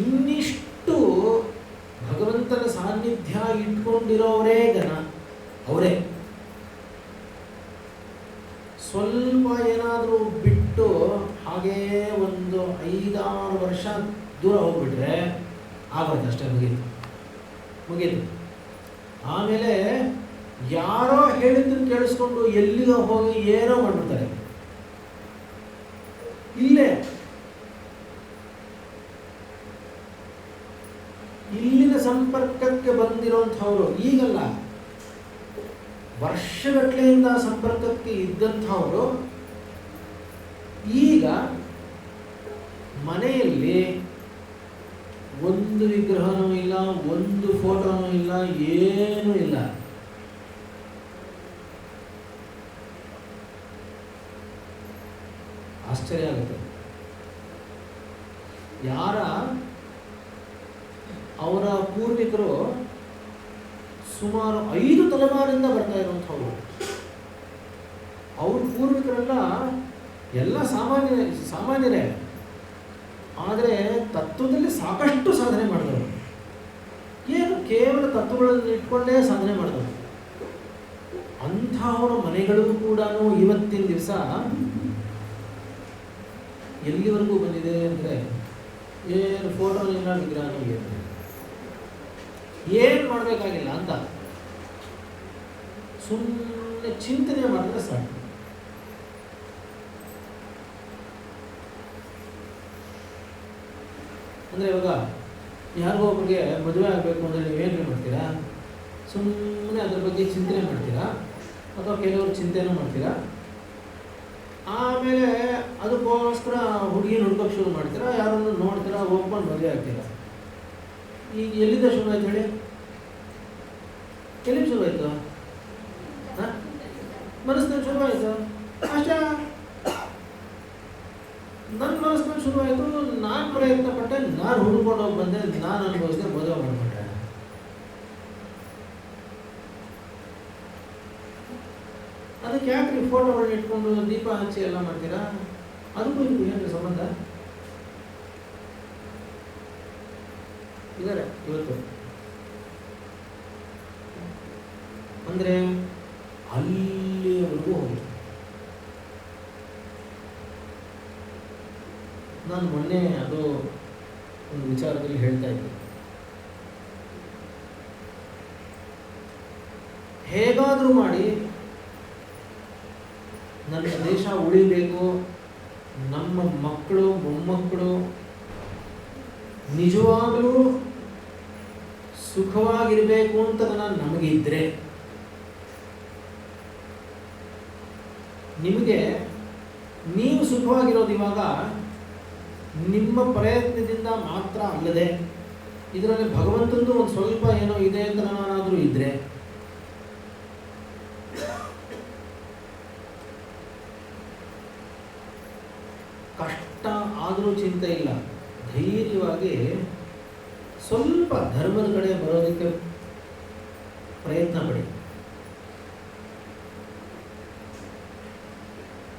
ಇನ್ನಿಷ್ಟು ಭಗವಂತನ ಸಾನ್ನಿಧ್ಯ ಇಟ್ಕೊಂಡಿರೋರೇ ಜನ, ಅವರೇ ಸ್ವಲ್ಪ ಏನಾದರೂ ಬಿಟ್ಟು ಹಾಗೇ ಒಂದು 5-6 ವರ್ಷ ದೂರ ಹೋಗ್ಬಿಟ್ರೆ ಆಗೋಯ್ತು, ಅಷ್ಟೇ, ಮುಗೀತು. ಆಮೇಲೆ ಯಾರೋ ಹೇಳಿದ್ದನ್ನು ಕೇಳಿಸ್ಕೊಂಡು ಎಲ್ಲಿಗೋ ಹೋಗಿ ಏನೋ ಮಾಡ್ಬಿಡ್ತಾರೆ. ಇಲ್ಲಿನ ಸಂಪರ್ಕಕ್ಕೆ ಬಂದಿರೋಂಥವ್ರು ಈಗಲ್ಲ, ವರ್ಷಗಟ್ಟಲೆಯಿಂದ ಸಂಪರ್ಕಕ್ಕೆ ಇದ್ದಂಥವರು ಈಗ ಮನೆಯಲ್ಲಿ ಒಂದು ವಿಗ್ರಹನೂ ಇಲ್ಲ, ಒಂದು ಫೋಟೋನೂ ಇಲ್ಲ, ಏನೂ ಇಲ್ಲ. ಆಶ್ಚರ್ಯ ಆಗುತ್ತೆ. ಅವರ ಪೂರ್ವಿಕರು ಸುಮಾರು 5 ತಲೆಮಾರಿಂದ ಬರ್ತಾ ಇರುವಂಥವ್ರು. ಅವ್ರ ಪೂರ್ವಿಕರೆಲ್ಲ ಎಲ್ಲ ಸಾಮಾನ್ಯರೇ, ಆದರೆ ತತ್ವದಲ್ಲಿ ಸಾಕಷ್ಟು ಸಾಧನೆ ಮಾಡಿದವರು. ಏನು ಕೇವಲ ತತ್ವಗಳನ್ನು ಇಟ್ಕೊಂಡೇ ಸಾಧನೆ ಮಾಡಿದವರು. ಅಂಥವರ ಮನೆಗಳು ಕೂಡ ಇವತ್ತಿನ ದಿವಸ ಎಲ್ಲಿವರೆಗೂ ಬಂದಿದೆ ಅಂದರೆ, ಏನು ಫೋಟೋನಿಂದ ವಿಗ್ರಹನೂ ಏನು ಮಾಡಬೇಕಾಗಿಲ್ಲ ಅಂತ ಸುಮ್ಮನೆ ಚಿಂತನೆ ಮಾಡಿದ್ರೆ ಸಾಕು. ಅಂದರೆ ಇವಾಗ ಯಾರಿಗೋ ಒಬ್ಬರಿಗೆ ಮದುವೆ ಆಗಬೇಕು ಅಂದರೆ ನೀವೇನು ಮಾಡ್ತೀರಾ? ಸುಮ್ಮನೆ ಅದ್ರ ಬಗ್ಗೆ ಚಿಂತನೆ ಮಾಡ್ತೀರಾ, ಅಥವಾ ಕೆಲವರು ಚಿಂತೆನೂ ಮಾಡ್ತೀರಾ. ಆಮೇಲೆ ಅದಕ್ಕೋಸ್ಕರ ಹುಡುಗಿನ ಹುಡ್ಕೋಕ್ಕೆ ಶುರು ಮಾಡ್ತೀರಾ, ಯಾರನ್ನು ನೋಡ್ತೀರಾ, ಒಪ್ಕೊಂಡು ಮದುವೆ ಆಗ್ತೀರಾ. ಈಗ ಎಲ್ಲಿಂದ ಶುರು ಆಯ್ತು ಹೇಳಿ? ಎಲ್ಲಿಂದ ಶುರು ಆಯಿತು? ಮನಸ್ಸಿನಲ್ಲಿ ಶುರು ಆಯಿತು ಅಷ್ಟೇ. ನನ್ನ ಮನಸ್ಸಿನಲ್ಲಿ ಶುರು ಆಯಿತು, ನಾನು ಪ್ರಯತ್ನ ಪಟ್ಟೆ, ನಾನು ಹುಡ್ಕೊಂಡು ಹೋಗಿ ಬಂದೆ, ನಾನು ಅನುಭವಿಸಿದೆ, ಮದುವೆ ಮಾಡಿಬಿಟ್ಟೆ. ಅದಕ್ಕೆ ಯಾಕ್ರಿ ಫೋಟೋಗಳನ್ನ ಇಟ್ಕೊಂಡು ದೀಪ ಹಚ್ಚಿ ಎಲ್ಲ ಮಾಡ್ತೀರಾ? ಅದಕ್ಕೂ ಇದಕ್ಕೂ ಏನು ಸಂಬಂಧ? ಇದ್ದಾರೆ ಇವತ್ತು. ಅಂದರೆ ಅಲ್ಲಿಯವರೆಗೂ ಹೋಗಿ. ನಾನು ಮೊನ್ನೆ ಅದು ಒಂದು ವಿಚಾರದಲ್ಲಿ ಹೇಳ್ತಾ ಇದ್ದೆ, ಹೇಗಾದರೂ ಮಾಡಿ ನನ್ನ ದೇಶ ಉಳಿಬೇಕು, ನಮ್ಮ ಮಕ್ಕಳು ಮೊಮ್ಮಕ್ಕಳು ನಿಜವಾಗಲೂ ಸುಖವಾಗಿರಬೇಕು ಅಂತ ನಮಗಿದ್ರೆ, ನಿಮಗೆ ನೀವು ಸುಖವಾಗಿರೋದು ಇವಾಗ ನಿಮ್ಮ ಪ್ರಯತ್ನದಿಂದ ಮಾತ್ರ ಅಲ್ಲದೆ, ಇದರಲ್ಲಿ ಭಗವಂತಂದು ಒಂದು ಸ್ವಲ್ಪ ಏನೋ ಇದೆ ಅಂತ ನಾನಾದರೂ ಇದ್ರೆ, ಕಷ್ಟ ಆದರೂ ಚಿಂತೆ ಇಲ್ಲ, ಧೈರ್ಯವಾಗಿ ಸ್ವಲ್ಪ ಧರ್ಮದ ಕಡೆ ಬರೋದಕ್ಕೆ ಪ್ರಯತ್ನ ಪಡಿ.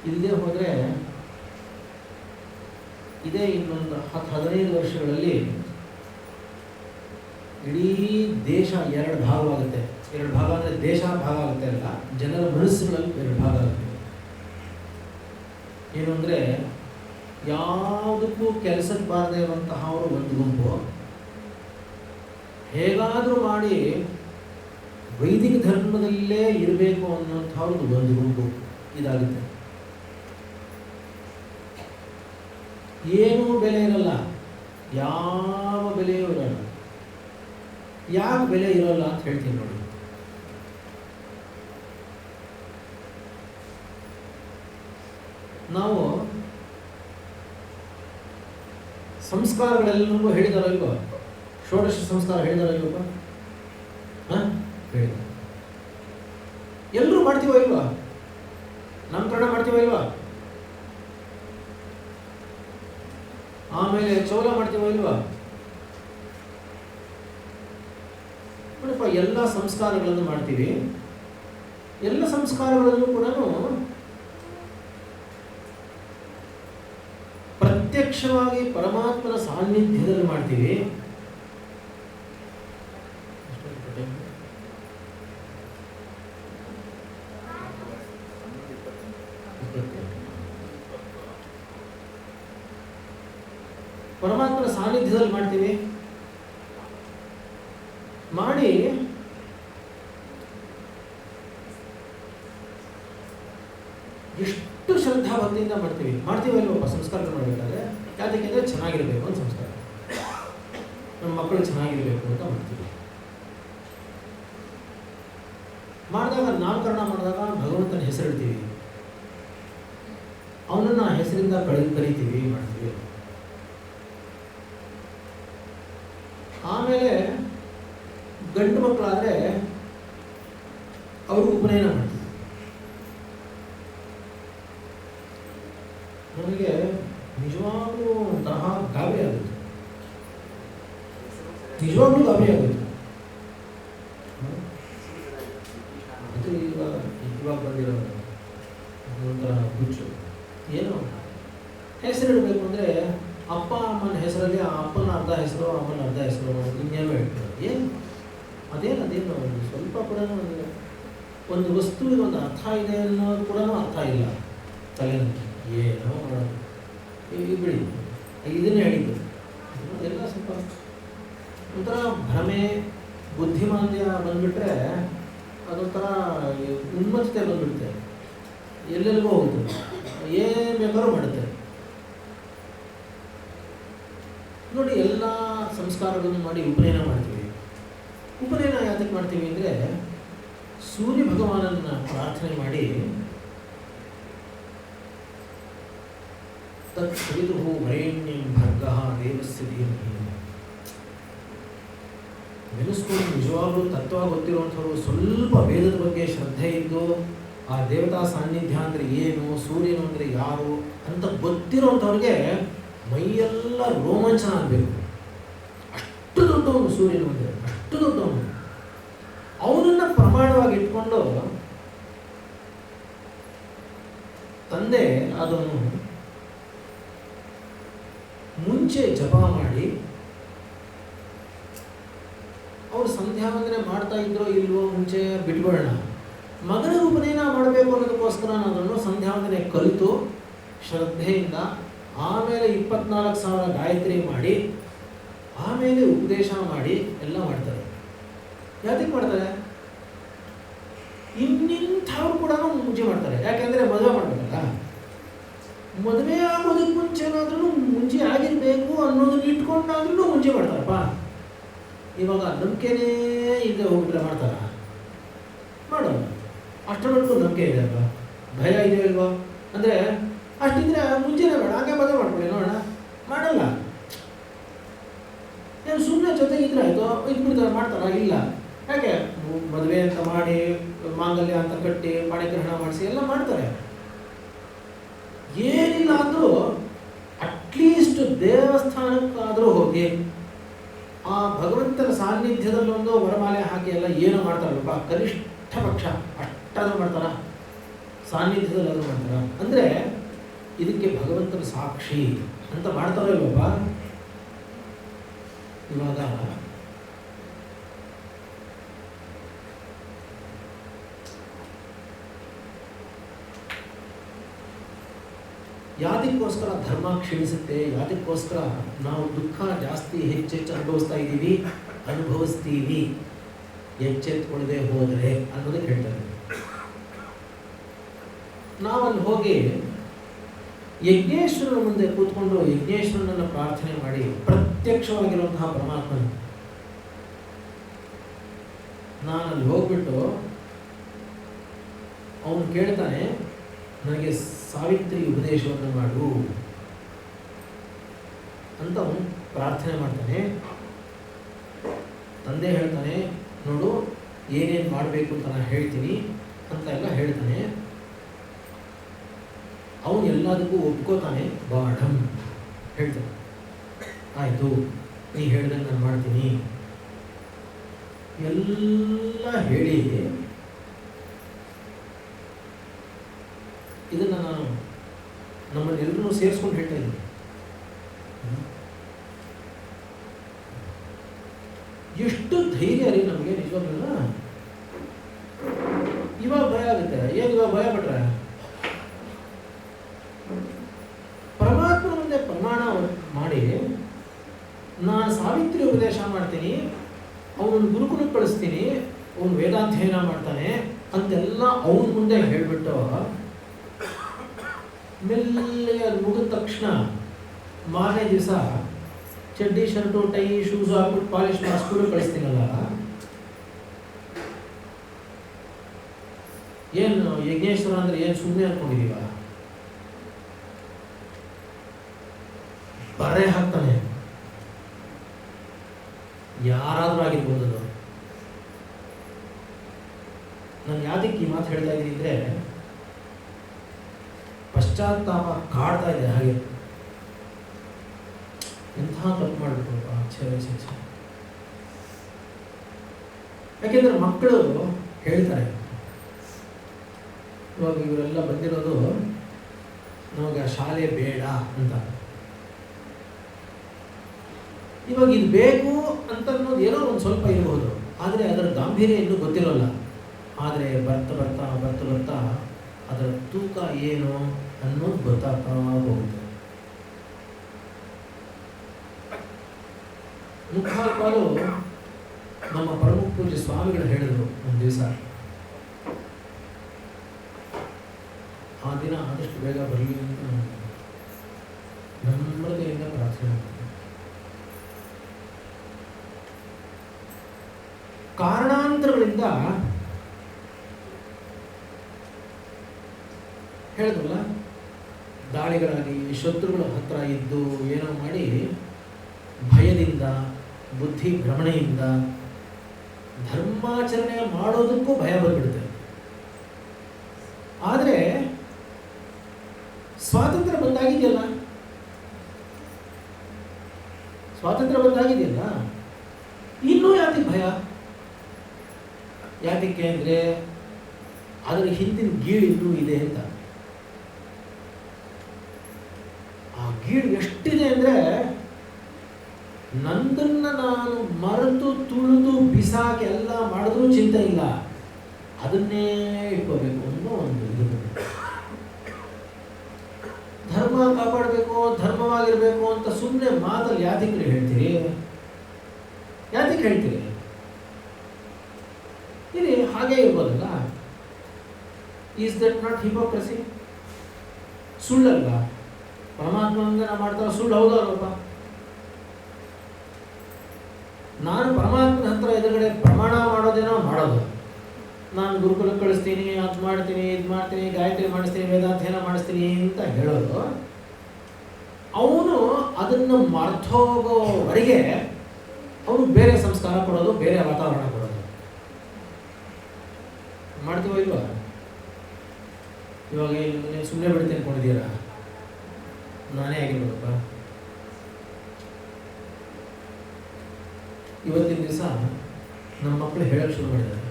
ಇಲ್ಲದೆ ಹೋದರೆ ಇದೇ ಇನ್ನೊಂದು 10-15 ವರ್ಷಗಳಲ್ಲಿ ಇಡೀ ದೇಶ 2 ಭಾಗವಾಗುತ್ತೆ. 2 ಭಾಗ ಅಂದರೆ ದೇಶ ಭಾಗ ಆಗುತ್ತೆ ಅಲ್ಲ, ಜನರ ಮನಸ್ಸುಗಳಲ್ಲಿ 2 ಭಾಗ ಆಗುತ್ತೆ. ಏನು ಅಂದರೆ, ಯಾವುದಕ್ಕೂ ಕೆಲಸಕ್ಕೆ ಬಾರದೇ ಇರುವಂತಹವರು ಒಂದು ಗುಂಪು, ಹೇಗಾದರೂ ಮಾಡಿ ವೈದಿಕ ಧರ್ಮದಲ್ಲೇ ಇರಬೇಕು ಅನ್ನೋಂಥವ್ರದ್ದು ಒಂದು ಗುಂಪು ಇದಾಗುತ್ತೆ. ಏನೂ ಬೆಲೆ ಇರಲ್ಲ, ಯಾವ ಬೆಲೆಯೂ ಇರಲ್ಲ. ಯಾಕೆ ಬೆಲೆ ಇರಲ್ಲ ಅಂತ ಹೇಳ್ತೀನಿ ನೋಡಿ. ನಾವು ಸಂಸ್ಕಾರಗಳೆಲ್ಲರಿಗೂ ಹೇಳಿದಾರೋ ಇಲ್ವೋ? ಷೋಡಶ ಸಂಸ್ಕಾರ ಹೇಳಿದಾರೋ ಇಲ್ವೋ? ಹೇಳಿದ. ಎಲ್ಲರೂ ಮಾಡ್ತೀವೋ ಇಲ್ವಾ? ನಾಮಕರಣ ಮಾಡ್ತೀವೋ ಇಲ್ವಾ? ಆಮೇಲೆ ಚೌಲ ಮಾಡ್ತೀವೋ ಇಲ್ವಾ? ನೋಡಪ್ಪ, ಎಲ್ಲ ಸಂಸ್ಕಾರಗಳನ್ನು ಮಾಡ್ತೀವಿ. ಎಲ್ಲ ಸಂಸ್ಕಾರಗಳನ್ನು ಕೂಡ ಪ್ರತ್ಯಕ್ಷವಾಗಿ ಪರಮಾತ್ಮನ ಸಾನ್ನಿಧ್ಯದಲ್ಲಿ ಮಾಡ್ತೀವಿ. ಪರಮಾತ್ಮನ ಸಾನ್ನಿಧ್ಯದಲ್ಲಿ ಮಾಡ್ತೀವಿ. ಮಾಡಿ ಎಷ್ಟು ಶ್ರದ್ಧಾ ಭಕ್ತಿಯಿಂದ ಮಾಡ್ತೀವಿ ಅಲ್ವಪ್ಪ ಸಂಸ್ಕಾರ ಮಾಡಬೇಕಾದ್ರೆ. ಯಾಕೆಂದರೆ ಚೆನ್ನಾಗಿರಬೇಕು ಅಂತ ಸಂಸ್ಕಾರ, ನಮ್ಮ ಮಕ್ಕಳು ಚೆನ್ನಾಗಿರಬೇಕು ಅಂತ ಮಾಡ್ತೀವಿ. ಮಾಡಿದಾಗ ನಾಮಕರಣ ಮಾಡಿದಾಗ ಭಗವಂತನ ಹೆಸರು ಇಡ್ತೀವಿ, ಅವನನ್ನು ಆ ಹೆಸರಿಂದ ಕರೀತೀವಿ, ಮಾಡ್ತೀವಿ. ಆಮೇಲೆ ಗಂಡು ಮಕ್ಕಳಾದರೆ ಅವರು ಉಪನಯನ ಮಾಡ್ತೀವಿ. ನನಗೆ ನಿಜವಾಗ್ಲೂ ಒಂತಹ ಗಾಬರಿ ಆಗುತ್ತೆ, ನಿಜವಾಗ್ಲೂ ಗಾಬರಿ ಆಗುತ್ತೆ. ಇವಾಗ ಬಂದಿರೋದು ಒಂಥರ ಹುಚ್ಚು. ಏನು ಹೆಸರಿಡಬೇಕು ಅಂದರೆ ಅಪ್ಪ ಅಮ್ಮನ ಹೆಸರಲ್ಲಿ ಆ ಅಪ್ಪನ ಅರ್ಧ ಹೆಸರು ಅಮ್ಮನ ಅರ್ಧ ಹೆಸರು ಇನ್ನೇನೋ ಹೇಳ್ತಾರೆ. ಏನು ಅದೇನು ಒಂದು ಸ್ವಲ್ಪ ಕೂಡ ಒಂದು ವಸ್ತುವಿಗೆ ಒಂದು ಅರ್ಥ ಇದೆ ಅನ್ನೋದು ಕೂಡ ಅರ್ಥ ಇಲ್ಲ ತಲೆಯಲ್ಲಿ. ಏನೋ ಮಾಡೋದು ಈಗ ಬಿಡಿ, ಇದನ್ನೇ ಹೇಳಿದ್ದು ಎಲ್ಲ ಸ್ವಲ್ಪ ಒಂಥರ ಭ್ರಮೆ ಬುದ್ಧಿಮಾಂದ್ಯ ಬಂದುಬಿಟ್ರೆ ಅದೊಂಥರ ಉನ್ಮತ್ತತೆ ಬಂದುಬಿಡುತ್ತೆ, ಎಲ್ಲೆಲ್ಲಿಗೋ ಹೋಗುತ್ತೆ, ಏನು ಬೇಕಾದ್ರೂ ಮಾಡುತ್ತೆ. ನೋಡಿ, ಎಲ್ಲ ಸಂಸ್ಕಾರಗಳನ್ನು ಮಾಡಿ ಉಪನಯನ ಮಾಡ್ತೀವಿ. ಉಪನಯನ ಯಾತಕ್ಕೆ ಮಾಡ್ತೀವಿ ಅಂದರೆ ಸೂರ್ಯ ಭಗವಾನನ್ನ ಪ್ರಾರ್ಥನೆ ಮಾಡಿ ತತ್ ಶ್ರೀದುಹು ವರೇಣ್ಯಂ ಭರ್ಗಃ ದೇವಸ್ಯ ಧೀಮಹಿ. ನೆನೆಸ್ಕೊಂಡು ನಿಜವಾಗ್ಲೂ ತತ್ವ ಗೊತ್ತಿರುವಂಥವ್ರು, ಸ್ವಲ್ಪ ವೇದದ ಬಗ್ಗೆ ಶ್ರದ್ಧೆ ಇದ್ದು ಆ ದೇವತಾ ಸಾನ್ನಿಧ್ಯ ಅಂದರೆ ಏನು, ಸೂರ್ಯನು ಅಂದರೆ ಯಾರು ಅಂತ ಗೊತ್ತಿರೋಂಥವ್ರಿಗೆ ಮೈಯೆಲ್ಲ ರೋಮಾಂಚನ ಆಗಬೇಕು. ಅಷ್ಟು ದೊಡ್ಡವನು ಸೂರ್ಯನು ಅಂದರೆ, ಅಷ್ಟು ದೊಡ್ಡವನು. ಅವನನ್ನು ಪ್ರಮಾಣವಾಗಿ ಇಟ್ಕೊಂಡು ತಂದೆ ಅದನ್ನು ಮುಂಚೆ ಜಪ ಮಾಡಿ, ಅವರು ಸಂಧ್ಯಾ ವಂದನೆ ಮಾಡ್ತಾ ಇದ್ರೋ ಇಲ್ವೋ ಮುಂಚೆ ಬಿಟ್ಬಿಡೋಣ, ಮಗನ ಉಪನಯನ ಮಾಡಬೇಕು ಅನ್ನೋದಕ್ಕೋಸ್ಕರ ಅದನ್ನು ಸಂಧ್ಯಾ ವಂದನೆ ಕಲಿತು ಶ್ರದ್ಧೆಯಿಂದ ಆಮೇಲೆ 24,000 ಗಾಯತ್ರಿ ಮಾಡಿ ಆಮೇಲೆ ಉಪದೇಶ ಮಾಡಿ ಎಲ್ಲ ಮಾಡ್ತಾರೆ. ಯಾತಕ್ಕೆ ಮಾಡ್ತಾರೆ? ಇನ್ನಿಂಥವ್ರು ಕೂಡ ಮುಂಚೆ ಮಾಡ್ತಾರೆ. ಯಾಕೆಂದರೆ ಮದುವೆ ಮಾಡಬೇಕಲ್ಲ, ಮದುವೆ ಆಗೋದಕ್ಕೆ ಮುಂಚೆನಾದ್ರೂ ಮುಂಚೆ ಆಗಿರಬೇಕು ಅನ್ನೋದನ್ನ ಇಟ್ಕೊಂಡಾದ್ರೂ ಮುಂಚೆ ಮಾಡ್ತಾರಪ್ಪ. ಇವಾಗ ನಂಬಿಕೆನೇ ಇಲ್ಲದೆ ಹೋಗ್ಬಿಟ್ರೆ ಮಾಡ್ತಾರ? ಮಾಡೋಲ್ಲ. ಅಷ್ಟರವರೆಗೂ ನಂಬಿಕೆ ಇದೆ ಅಲ್ವಾ, ಭಯ ಇದೆಯೋ ಇಲ್ವೋ ಅಂದರೆ ಅಷ್ಟಿದ್ರೆ ಮುಂಚೆನೇ ಬೇಡ, ಹಾಗೆ ಮದುವೆ ಮಾಡ್ಕೊಳ್ಳಿ ನೋಡೋಣ. ಮಾಡಲ್ಲ. ಏನು ಸುಮ್ಮನೆ ಜೊತೆ ಇದ್ರೆ ಆಯಿತು, ಇದ್ಬಿಡ್ತಾರೆ, ಮಾಡ್ತಾರ? ಇಲ್ಲ. ಯಾಕೆ? ಮದುವೆ ಅಂತ ಮಾಡಿ ಮಾಂಗಲ್ಯ ಅಂತ ಕಟ್ಟಿ ಪಾಣಿಗ್ರಹಣ ಮಾಡಿಸಿ ಎಲ್ಲ ಮಾಡ್ತಾರೆ. ಏನಿಲ್ಲ ಅಂದರೂ ಅಟ್ಲೀಸ್ಟ್ ದೇವಸ್ಥಾನಕ್ಕಾದರೂ ಹೋಗಿ ಆ ಭಗವಂತನ ಸಾನ್ನಿಧ್ಯದಲ್ಲೊಂದು ವರಮಾಲೆ ಹಾಕಿ ಎಲ್ಲ ಏನೋ ಮಾಡ್ತಾರಲ್ಲಪ್ಪ, ಕನಿಷ್ಠ ಪಕ್ಷ ಅಷ್ಟಾದರೂ ಮಾಡ್ತಾರ? ಸಾನ್ನಿಧ್ಯದಲ್ಲಾದರೂ ಮಾಡ್ತಾರ? ಅಂದರೆ ಇದಕ್ಕೆ ಭಗವಂತನ ಸಾಕ್ಷಿ ಅಂತ ಮಾಡ್ತಾರೋ ಇಲ್ಲಪ್ಪ. ಇವಾಗ ಯಾದಕ್ಕೋಸ್ಕರ ಧರ್ಮ ಕ್ಷೀಣಿಸುತ್ತೆ, ಯಾದಕ್ಕೋಸ್ಕರ ನಾವು ದುಃಖ ಜಾಸ್ತಿ ಹೆಚ್ಚೆಚ್ಚು ಅನುಭವಿಸ್ತೀವಿ ಎಚ್ಚೆತ್ಕೊಳ್ಳದೆ ಹೋದರೆ ಅನ್ನೋದಕ್ಕೆ ಹೇಳ್ತಾರೆ. ನಾವಲ್ಲಿ ಹೋಗಿ ಯಜ್ಞೇಶ್ವರನ ಮುಂದೆ ಕೂತ್ಕೊಂಡು ಯಜ್ಞೇಶ್ವರನನ್ನು ಪ್ರಾರ್ಥನೆ ಮಾಡಿ ಪ್ರತ್ಯಕ್ಷವಾಗಿರುವಂತಹ ಪರಮಾತ್ಮನ ನಾನಲ್ಲಿ ಹೋಗ್ಬಿಟ್ಟು ಅವನು ಕೇಳ್ತಾನೆ, ನನಗೆ ಸಾವಿತ್ರಿ ಉಪದೇಶವನ್ನು ಮಾಡು ಅಂತ ಅವನು ಪ್ರಾರ್ಥನೆ ಮಾಡ್ತಾನೆ. ತಂದೆ ಹೇಳ್ತಾನೆ, ನೋಡು ಏನೇನು ಮಾಡಬೇಕು ಅಂತ ನಾನು ಹೇಳ್ತೀನಿ ಅಂತ ಎಲ್ಲ ಹೇಳ್ತಾನೆ. ಅವನು ಎಲ್ಲದಕ್ಕೂ ಒಪ್ಕೋತಾನೆ. ಬಾಢಂ ಹೇಳ್ತಾನೆ, ಆಯಿತು ನೀ ಹೇಳ್ದಂಗೆ ನಾನು ಮಾಡ್ತೀನಿ ಎಲ್ಲ ಹೇಳಿ ಇದನ್ನು ನಾನು ನಮ್ಮನ್ನೆಲ್ಲರೂ ಸೇರಿಸ್ಕೊಂಡು ಹೇಳ್ತಾ ಇದ್ದೀನಿ. ಎಷ್ಟು ಧೈರ್ಯ ರೀ ನಮಗೆ ನಿಜವಾಗ್ಲೂ. ಇವಾಗ ಭಯ ಆಗುತ್ತೆ. ಏನು ಇವಾಗ ಭಯ ಪಟ್ರೆ? ಪರಮಾತ್ಮ ಮುಂದೆ ಪ್ರಮಾಣ ಮಾಡಿ ನಾನು ಸಾವಿತ್ರಿ ಉಪದೇಶ ಮಾಡ್ತೀನಿ, ಅವನನ್ನು ಗುರುಕುಲಕ್ಕೆ ಕಳಿಸ್ತೀನಿ, ಅವನು ವೇದಾಧ್ಯಯನ ಮಾಡ್ತಾನೆ ಅಂತೆಲ್ಲ ಅವನ ಮುಂದೆ ಹೇಳಿಬಿಟ್ಟು ಮೆಲ್ಲಿಗೆ ಮುಗಿದ ತಕ್ಷಣ ಮಾರನೇ ದಿವಸ ಚಡ್ಡಿ ಶರ್ಟು ಟೈ ಶೂಸು ಹಾಕ್ಬಿಟ್ಟು ಪಾಲಿಶ್ ಮಾಡಿ ಸ್ಕೂಲಿಗೆ ಕಳಿಸ್ತೀನಲ್ಲ, ಏನು ಯಜ್ಞೇಶ್ವರ ಅಂದರೆ ಏನು ಸುಮ್ಮನೆ ಅಂದ್ಕೊಂಡಿದೀವ? ಬರೆ ಹಾಕ್ತಾನೆ. ಯಾರಾದರೂ ಆಗಿರ್ಬೋದು. ಅದು ನಾನು ಯಾವ್ದಕ್ಕೆ ಈ ಮಾತು ಹೇಳ್ತಾ ಇದ್ದೀನಿ ಅಂದರೆ, ಪಶ್ಚಾತ್ತಾಪ ಕಾಡ್ತಾ ಇದೆ. ಹಾಗೆ ಎಂಥ ತಪ್ಪು ಮಾಡಿಬಿಟ್ಟು ಯಾಕೆಂದ್ರೆ ಮಕ್ಕಳು ಹೇಳ್ತಾರೆ, ಇವಾಗ ಇವರೆಲ್ಲ ಬಂದಿರೋದು ನಮಗೆ ಆ ಶಾಲೆ ಬೇಡ ಅಂತ. ಇವಾಗ ಇದು ಬೇಕು ಅಂತ ಅನ್ನೋದು ಏನೋ ಒಂದು ಸ್ವಲ್ಪ ಇರ್ಬೋದು, ಆದರೆ ಅದರ ಗಾಂಭೀರ್ಯ ಇನ್ನೂ ಗೊತ್ತಿರೋಲ್ಲ. ಆದರೆ ಬರ್ತಾ ಬರ್ತಾ ಬರ್ತಾ ಬರ್ತಾ ಅದರ ತೂಕ ಏನು ಅನ್ನೋದು ಗೊತ್ತಾಗ್ತಾ ಹೋಗುತ್ತೆ. ಮುಖಾಲ್ಪಾಲು ನಮ್ಮ ಪ್ರಮುಖ ಪೂಜ್ಯ ಸ್ವಾಮಿಗಳು ಹೇಳಿದ್ರು ಒಂದು ದಿವಸ, ಆ ದಿನ ಆದಷ್ಟು ಬೇಗ ಬರಲಿ ಅಂತ ನಮ್ರತೆಯಿಂದ ಪ್ರಾರ್ಥನೆ ಮಾಡ್ತೀನಿ. ಕಾರಣಾಂತರಗಳಿಂದ ಹೇಳಿದ್ರಲ್ಲ, ದಾಳಿಗಳಾಗಿ ಶತ್ರುಗಳ ಹತ್ರ ಇದ್ದು ಏನೋ ಮಾಡಿ ಭಯದಿಂದ ಬುದ್ಧಿ ಭ್ರಮಣೆಯಿಂದ ಧರ್ಮಾಚರಣೆ ಮಾಡೋದಕ್ಕೂ ಭಯ ಬಂದ್ಬಿಡುತ್ತೆ. ಆದರೆ ಸ್ವಾತಂತ್ರ್ಯ ಬಂದಾಗಿದೆಯಲ್ಲ, ಇನ್ನೂ ಯಾಕೆ ಭಯ? ಯಾಕೆ ಅಂದರೆ ಅದರ ಹಿಂದಿನ ಗೀಳು ಇನ್ನೂ ಇದೆ ಅಂತ. ಆ ಗೀಳು ಎಷ್ಟಿದೆ ಅಂದರೆ, ನಂದನ್ನ ನಾನು ಮರೆತು ತುಳಿದು ಬಿಸಾಕಿ ಎಲ್ಲ ಮಾಡಿದ್ರೂ ಚಿಂತೆ ಇಲ್ಲ, ಅದನ್ನೇ ಇಟ್ಕೋಬೇಕು ಅನ್ನೋ ಒಂದು ಇದು. ಧರ್ಮ ಕಾಪಾಡಬೇಕು, ಧರ್ಮವಾಗಿರ್ಬೇಕು ಅಂತ ಸುಮ್ಮನೆ ಮಾತಲ್ಲಿ ಯಾತಕ್ಕೆ ಹೇಳ್ತೀರಿ? ಇಲ್ಲಿ ಹಾಗೆ ಇರ್ಬೋದಲ್ಲ. Is that not hypocrisy? ಸುಳ್ಳಲ್ಲ? ಪರಮಾತ್ಮನಿಂದ ನಾವು ಮಾಡ್ತಾರೋ ಸುಳ್ಳು ಹೌದಾ ಅಲ್ಲಪ್ಪ? ನಾನು ಪರಮಾತ್ಮನ ಹತ್ರ ಎದುರುಗಡೆ ಪ್ರಮಾಣ ಮಾಡೋದೇನೋ ಮಾಡೋದು, ನಾನು ಗುರುಕುಲಕ್ಕೆ ಕಳಿಸ್ತೀನಿ, ಅದು ಮಾಡ್ತೀನಿ, ಇದು ಮಾಡ್ತೀನಿ, ಗಾಯತ್ರಿ ಮಾಡಿಸ್ತೀನಿ, ವೇದಾಧ್ಯಯನ ಮಾಡಿಸ್ತೀನಿ ಅಂತ ಹೇಳೋದು. ಅವನು ಅದನ್ನು ಮರ್ತೋಗೋವರೆಗೆ ಅವನು ಬೇರೆ ಸಂಸ್ಕಾರ ಕೊಡೋದು, ಬೇರೆ ವಾತಾವರಣ ಕೊಡೋದು. ಮಾಡ್ತೀವೋ ಇಲ್ವಾ? ಇವಾಗ ನೀವು ಸುಮ್ಮನೆ ಬಿಡ್ತೀನಿ ಅನ್ಕೊಂಡಿದ್ದೀರಾ? ನಾನೇ ಆಗಿರ್ಬೋದಪ್ಪ. ಇವತ್ತಿನ ದಿವಸ ನಮ್ಮ ಮಕ್ಕಳು ಹೇಳಕ್ಕೆ ಶುರು ಮಾಡಿದ್ದಾರೆ.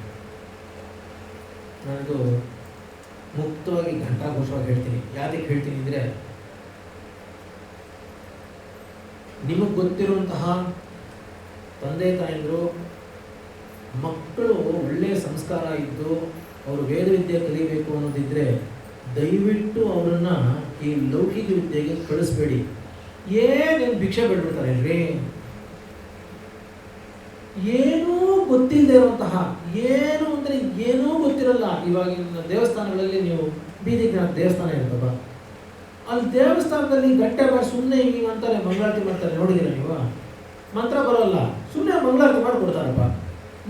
ನಾನದು ಮುಕ್ತವಾಗಿ ಘಂಟಾಘೋಷವಾಗಿ ಹೇಳ್ತೀನಿ. ಯಾಕೆ ಹೇಳ್ತೀನಿ ಅಂದರೆ, ನಿಮಗೆ ಗೊತ್ತಿರುವಂತಹ ತಂದೆ ತಾಯಂದರು ಮಕ್ಕಳು ಒಳ್ಳೆಯ ಸಂಸ್ಕಾರ ಇದ್ದು ಅವರು ವೇದವಿದ್ಯೆ ಕಲಿಬೇಕು ಅನ್ನೋದಿದ್ದರೆ ದಯವಿಟ್ಟು ಅವರನ್ನು ಈ ಲೌಕಿಕ ವಿದ್ಯೆಗೆ ಕಳಿಸ್ಬೇಡಿ. ಏನೇನು ಭಿಕ್ಷೆ ಬಿಡ್ಬಿಡ್ತಾರೆ ರೀ, ಏನೂ ಗೊತ್ತಿಲ್ಲದೆ ಇರುವಂತಹ, ಏನು ಅಂದರೆ ಏನೂ ಗೊತ್ತಿರಲ್ಲ. ಇವಾಗಿನ ದೇವಸ್ಥಾನಗಳಲ್ಲಿ ನೀವು ಬೀದಿಗೆ ದೇವಸ್ಥಾನ ಇರ್ತದ, ಅಲ್ಲಿ ದೇವಸ್ಥಾನದಲ್ಲಿ ಗಂಟೆ ಮಾಡಿ ಸುಮ್ಮನೆ ಹಿಂಗೆ ಅಂತಾರೆ, ಮಂಗಳಾರತಿ ಮಾಡ್ತಾರೆ. ನೋಡಿದ್ದೀರ ನೀವು? ಮಂತ್ರ ಬರೋಲ್ಲ, ಸುಮ್ಮನೆ ಮಂಗಳಾರತಿ ಮಾಡಿಕೊಡ್ತಾರಪ್ಪ.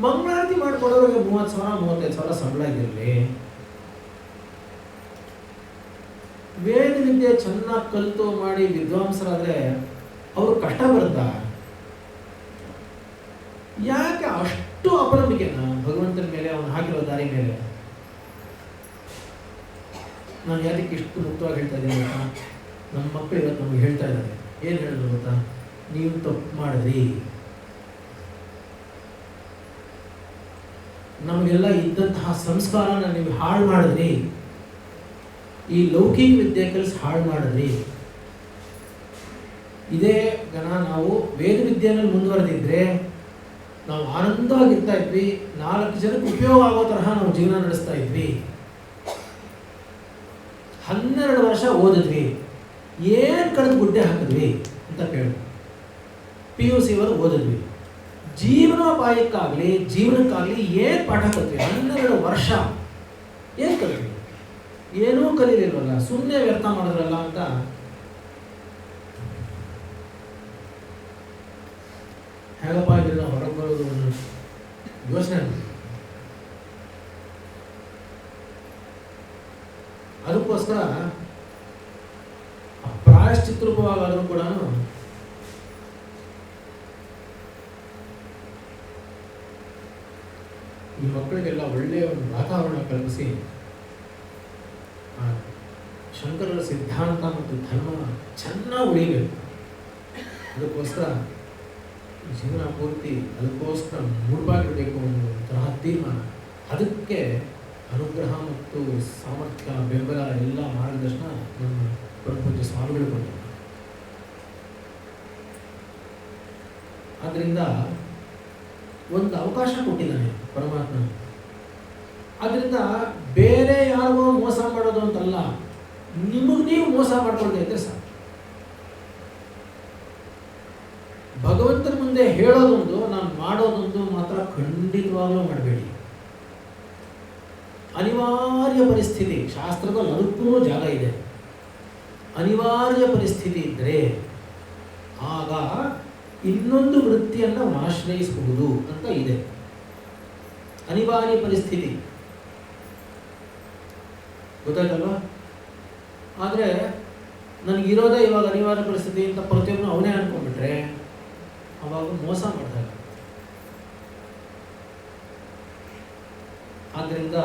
ಮಂಗಳಾರತಿ ಮಾಡಿಕೊಡೋರಿಗೆ 30,000 35,000 ಸಂಬಳ ಇದಿರಲಿ. ವೇದ ವಿದ್ಯೆ ಚೆನ್ನಾಗಿ ಕಲಿತು ಮಾಡಿ ವಿದ್ವಾಂಸರಾದರೆ ಅವ್ರು ಕಷ್ಟ ಬರುತ್ತಾ? ಯಾಕೆ ಅಷ್ಟು ಅಪನಂಬಿಕೆನ ಭಗವಂತನ ಮೇಲೆ, ಅವನು ಹಾಕಿರೋ ದಾರಿ ಮೇಲೆ? ನಾನು ಯಾಕೆ ಇಷ್ಟು ಮುಕ್ತವಾಗಿ ಹೇಳ್ತಾ ಇದ್ದೀನಿ ಗೊತ್ತಾ? ನಮ್ಮ ಮಕ್ಕಳು ಇವತ್ತು ನಮಗೆ ಹೇಳ್ತಾ ಇದ್ದಾರೆ. ಏನು ಹೇಳಿದ್ರು ಗೊತ್ತಾ? ನೀವು ತಪ್ಪು ಮಾಡಿದ್ರಿ, ನಮಗೆಲ್ಲ ಇದ್ದಂತಹ ಸಂಸ್ಕಾರನ ನೀವು ಹಾಳು ಮಾಡಿದ್ರಿ, ಈ ಲೌಕಿಕ ವಿದ್ಯೆ ಕಲಿಸಿ ಹಾಳು ಮಾಡಿದ್ರಿ. ಇದೇ ಗಣ ನಾವು ವೇದ ವಿದ್ಯೆಯಲ್ಲಿ ಮುಂದುವರೆದಿದ್ರೆ ನಾವು ಆನಂದವಾಗಿರ್ತಾ ಇದ್ವಿ, 4 ಜನಕ್ಕೆ ಉಪಯೋಗ ಆಗೋ ತರಹ ನಾವು ಜೀವನ ನಡೆಸ್ತಾ ಇದ್ವಿ. 12 ವರ್ಷ ಓದಿದ್ವಿ, ಏನು ಕಳೆದು ಗುಡ್ಡೆ ಹಾಕಿದ್ವಿ ಅಂತ ಕೇಳಿ. PUC ವರೆಗೂ ಓದಿದ್ವಿ, ಜೀವನೋಪಾಯಕ್ಕಾಗಲಿ ಜೀವನಕ್ಕಾಗಲಿ ಏನು ಪಾಠ ಕಲ್ತ್ವಿ? 12 ವರ್ಷ ಏನು ಕಲಿದ್ವಿ? ಏನೂ ಕಲೀಲಿಲ್ವಲ್ಲ, ಸುಮ್ಮನೆ ವ್ಯರ್ಥ ಮಾಡಿದ್ರಲ್ಲ ಅಂತ. ಹೇಗಪ್ಪ ಇದೆಲ್ಲ ಹೊರಗೆ ಬರೋದು ಯೋಚನೆ. ಅದಕ್ಕೋಸ್ಕರ ಪ್ರಾಯಶ್ಚಿತ್ತ ರೂಪವಾಗಾದರೂ ಕೂಡ ಈ ಮಕ್ಕಳಿಗೆಲ್ಲ ಒಳ್ಳೆಯ ಒಂದು ವಾತಾವರಣ ಕಲ್ಪಿಸಿ ಶಂಕರರ ಸಿದ್ಧಾಂತ ಮತ್ತು ಧರ್ಮ ಚೆನ್ನಾಗಿ ಉಳಿಬೇಕು. ಅದಕ್ಕೋಸ್ಕರ ಜೀವನ ಪೂರ್ತಿ ಅದಕ್ಕೋಸ್ಕರ ಮುಡುಪಾಗಿರಬೇಕು ಅನ್ನೋ ತರಹ ತೀರ್ಮಾನ. ಅದಕ್ಕೆ ಅನುಗ್ರಹ ಮತ್ತು ಮತ್ತು ಸಾಮರ್ಥ್ಯ, ಬೆಂಬಲ ಎಲ್ಲ ಮಾರ್ಗದರ್ಶನ ನಮ್ಮ ಪರಮಪೂಜ್ಯ ಸ್ವಾಮಿಗಳು ಕೊಟ್ಟರು. ಆದ್ದರಿಂದ ಒಂದು ಅವಕಾಶ ಕೊಟ್ಟಿದ್ದಾನೆ ಪರಮಾತ್ಮ. ಆದ್ದರಿಂದ ಬೇರೆ ಯಾರಿಗೋ ಮೋಸ ಮಾಡೋದು ಅಂತಲ್ಲ, ನಿಮಗೆ ನೀವು ಮೋಸ ಮಾಡ್ಕೊಳ್ತಾ ಇದ್ರೆ ಸಾಕು. ಭಗವಂತನ ಮುಂದೆ ಹೇಳೋದೊಂದು, ನಾನು ಮಾಡೋದೊಂದು ಮಾತ್ರ ಖಂಡಿತವಾಗ್ಲೂ ಮಾಡಬೇಡಿ. ಅನಿವಾರ್ಯ ಪರಿಸ್ಥಿತಿ, ಶಾಸ್ತ್ರದಲ್ಲಿ ಅದಕ್ಕೂ ಜಾಗ ಇದೆ. ಅನಿವಾರ್ಯ ಪರಿಸ್ಥಿತಿ ಇದ್ದರೆ ಆಗ ಇನ್ನೊಂದು ವೃತ್ತಿಯನ್ನು ಆಶ್ರಯಿಸಬಹುದು ಅಂತ ಇದೆ. ಅನಿವಾರ್ಯ ಪರಿಸ್ಥಿತಿ ಗೊತ್ತಾಯ್ತಲ್ವ? ಆದರೆ ನನಗಿರೋದೇ ಇವಾಗ ಅನಿವಾರ್ಯ ಪರಿಸ್ಥಿತಿ ಅಂತ ಪ್ರತಿಯೊಬ್ಬನು ಅವನೇ ಅನ್ಕೊಂಡ್ಬಿಟ್ರೆ ಅವಾಗ ಮೋಸ ಮಾಡಿದಾಗ. ಆದ್ದರಿಂದ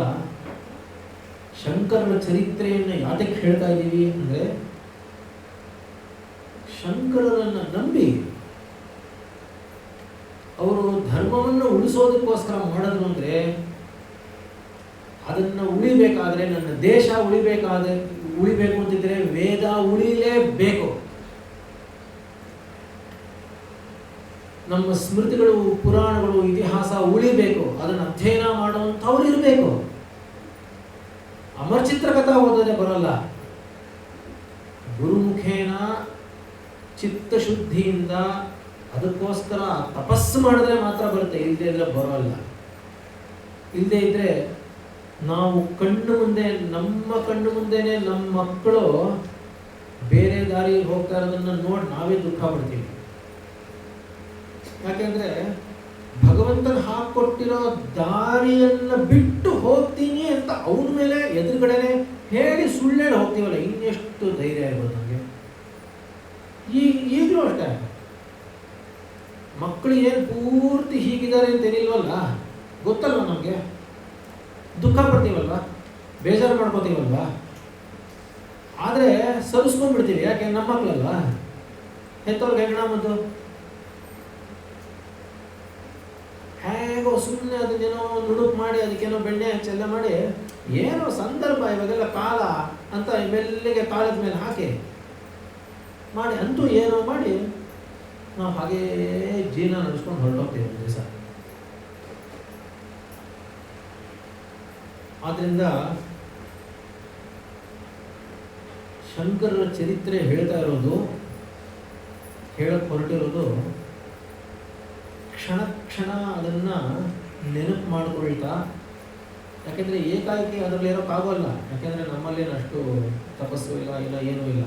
ಶಂಕರನ ಚರಿತ್ರೆಯನ್ನು ಯಾತಕ್ಕೆ ಹೇಳ್ತಾ ಇದ್ದೀವಿ ಅಂದರೆ, ಶಂಕರರನ್ನು ನಂಬಿ ಅವರು ಧರ್ಮವನ್ನು ಉಳಿಸೋದಕ್ಕೋಸ್ಕರ ಮಾಡಿದ್ರು ಅಂದರೆ, ಅದನ್ನು ಉಳಿಬೇಕಾದ್ರೆ, ನನ್ನ ದೇಶ ಉಳಿಬೇಕು ಅಂತಿದ್ರೆ ವೇದ ಉಳಿಲೇಬೇಕು. ನಮ್ಮ ಸ್ಮೃತಿಗಳು, ಪುರಾಣಗಳು, ಇತಿಹಾಸ ಉಳಿಬೇಕು. ಅದನ್ನು ಅಧ್ಯಯನ ಮಾಡುವಂಥವ್ರು ಇರಬೇಕು. ಅಮರಚಿತ್ರಕಥಾ ಓದೋದೇ ಬರೋಲ್ಲ. ಗುರುಮುಖೇನ ಚಿತ್ತಶುದ್ಧಿಯಿಂದ ಅದಕ್ಕೋಸ್ಕರ ತಪಸ್ಸು ಮಾಡಿದ್ರೆ ಮಾತ್ರ ಬರುತ್ತೆ, ಇಲ್ಲದೆ ಇದ್ರೆ ಬರೋಲ್ಲ. ಇಲ್ಲದೆ ಇದ್ರೆ ನಾವು ನಮ್ಮ ಕಣ್ಣು ಮುಂದೆನೆ ನಮ್ಮ ಮಕ್ಕಳು ಬೇರೆ ದಾರಿ ಹೋಗ್ತಾ ಇರೋದನ್ನ ನೋಡಿ ನಾವೇ ದುಃಖ ಪಡ್ತೀವಿ. ಯಾಕೆಂದ್ರೆ ಭಗವಂತನ ಹಾಕೊಟ್ಟಿರೋ ದಾರಿಯನ್ನು ಬಿಟ್ಟು ಹೋಗ್ತೀನಿ ಅಂತ ಅವನ ಮೇಲೆ ಎದುರುಗಡೆನೆ ಹೇಳಿ ಸುಳ್ಳೇಳಿ ಹೋಗ್ತೀವಲ್ಲ, ಇನ್ನೆಷ್ಟು ಧೈರ್ಯ ಇರ್ಬೋದು ನಮಗೆ. ಈಗಲೂ ಅಷ್ಟೇ, ಮಕ್ಕಳು ಏನು ಪೂರ್ತಿ ಹೀಗಿದ್ದಾರೆ ಅಂತ ಏನಿಲ್ವಲ್ಲ, ಗೊತ್ತಲ್ವ ನಮಗೆ. ದುಃಖ ಪಡ್ತೀವಲ್ವ, ಬೇಜಾರು ಮಾಡ್ಕೋತೀವಲ್ವ, ಆದರೆ ಸರಿಸ್ಕೊಂಡ್ಬಿಡ್ತೀವಿ. ಯಾಕೆ? ನಮ್ಮ ಮಕ್ಕಳಲ್ವ. ಹೆತ್ತವ್ರಿಗೆ ಹೆಗ್ಣ ಮತ್ತು ಹೇಗೋ ಸುಮ್ಮನೆ ಅದನ್ನೇನೋ ನುಡುಕು ಮಾಡಿ ಅದಕ್ಕೇನೋ ಬೆಣ್ಣೆ ಹಚ್ಚೆಲ್ಲ ಮಾಡಿ, ಏನೋ ಸಂದರ್ಭ ಇವಾಗೆಲ್ಲ ಕಾಲ ಅಂತ ಮೆಲ್ಲಿಗೆ ಕಾಲದ ಮೇಲೆ ಹಾಕಿ ಮಾಡಿ, ಅಂತೂ ಏನೋ ಮಾಡಿ ನಾವು ಹಾಗೇ ಜೀವನ ನಡೆಸ್ಕೊಂಡು ಹೊರಟೋಗ್ತೀವಿ ಒಂದು ದಿವಸ. ಆದ್ದರಿಂದ ಶಂಕರರ ಚರಿತ್ರೆ ಹೇಳ್ತಾ ಇರೋದು, ಹೇಳಕ್ಕೆ ಹೊರಟಿರೋದು, ಕ್ಷಣ ಕ್ಷಣ ಅದನ್ನು ನೆನಪು ಮಾಡಿಕೊಳ್ತಾ. ಯಾಕೆಂದರೆ ಏಕಾಏಕಿ ಅದರಲ್ಲಿ ಇರೋಕ್ಕಾಗೋಲ್ಲ. ಯಾಕೆಂದರೆ ನಮ್ಮಲ್ಲೇನು ಅಷ್ಟು ತಪಸ್ಸು ಇಲ್ಲ ಏನೂ ಇಲ್ಲ.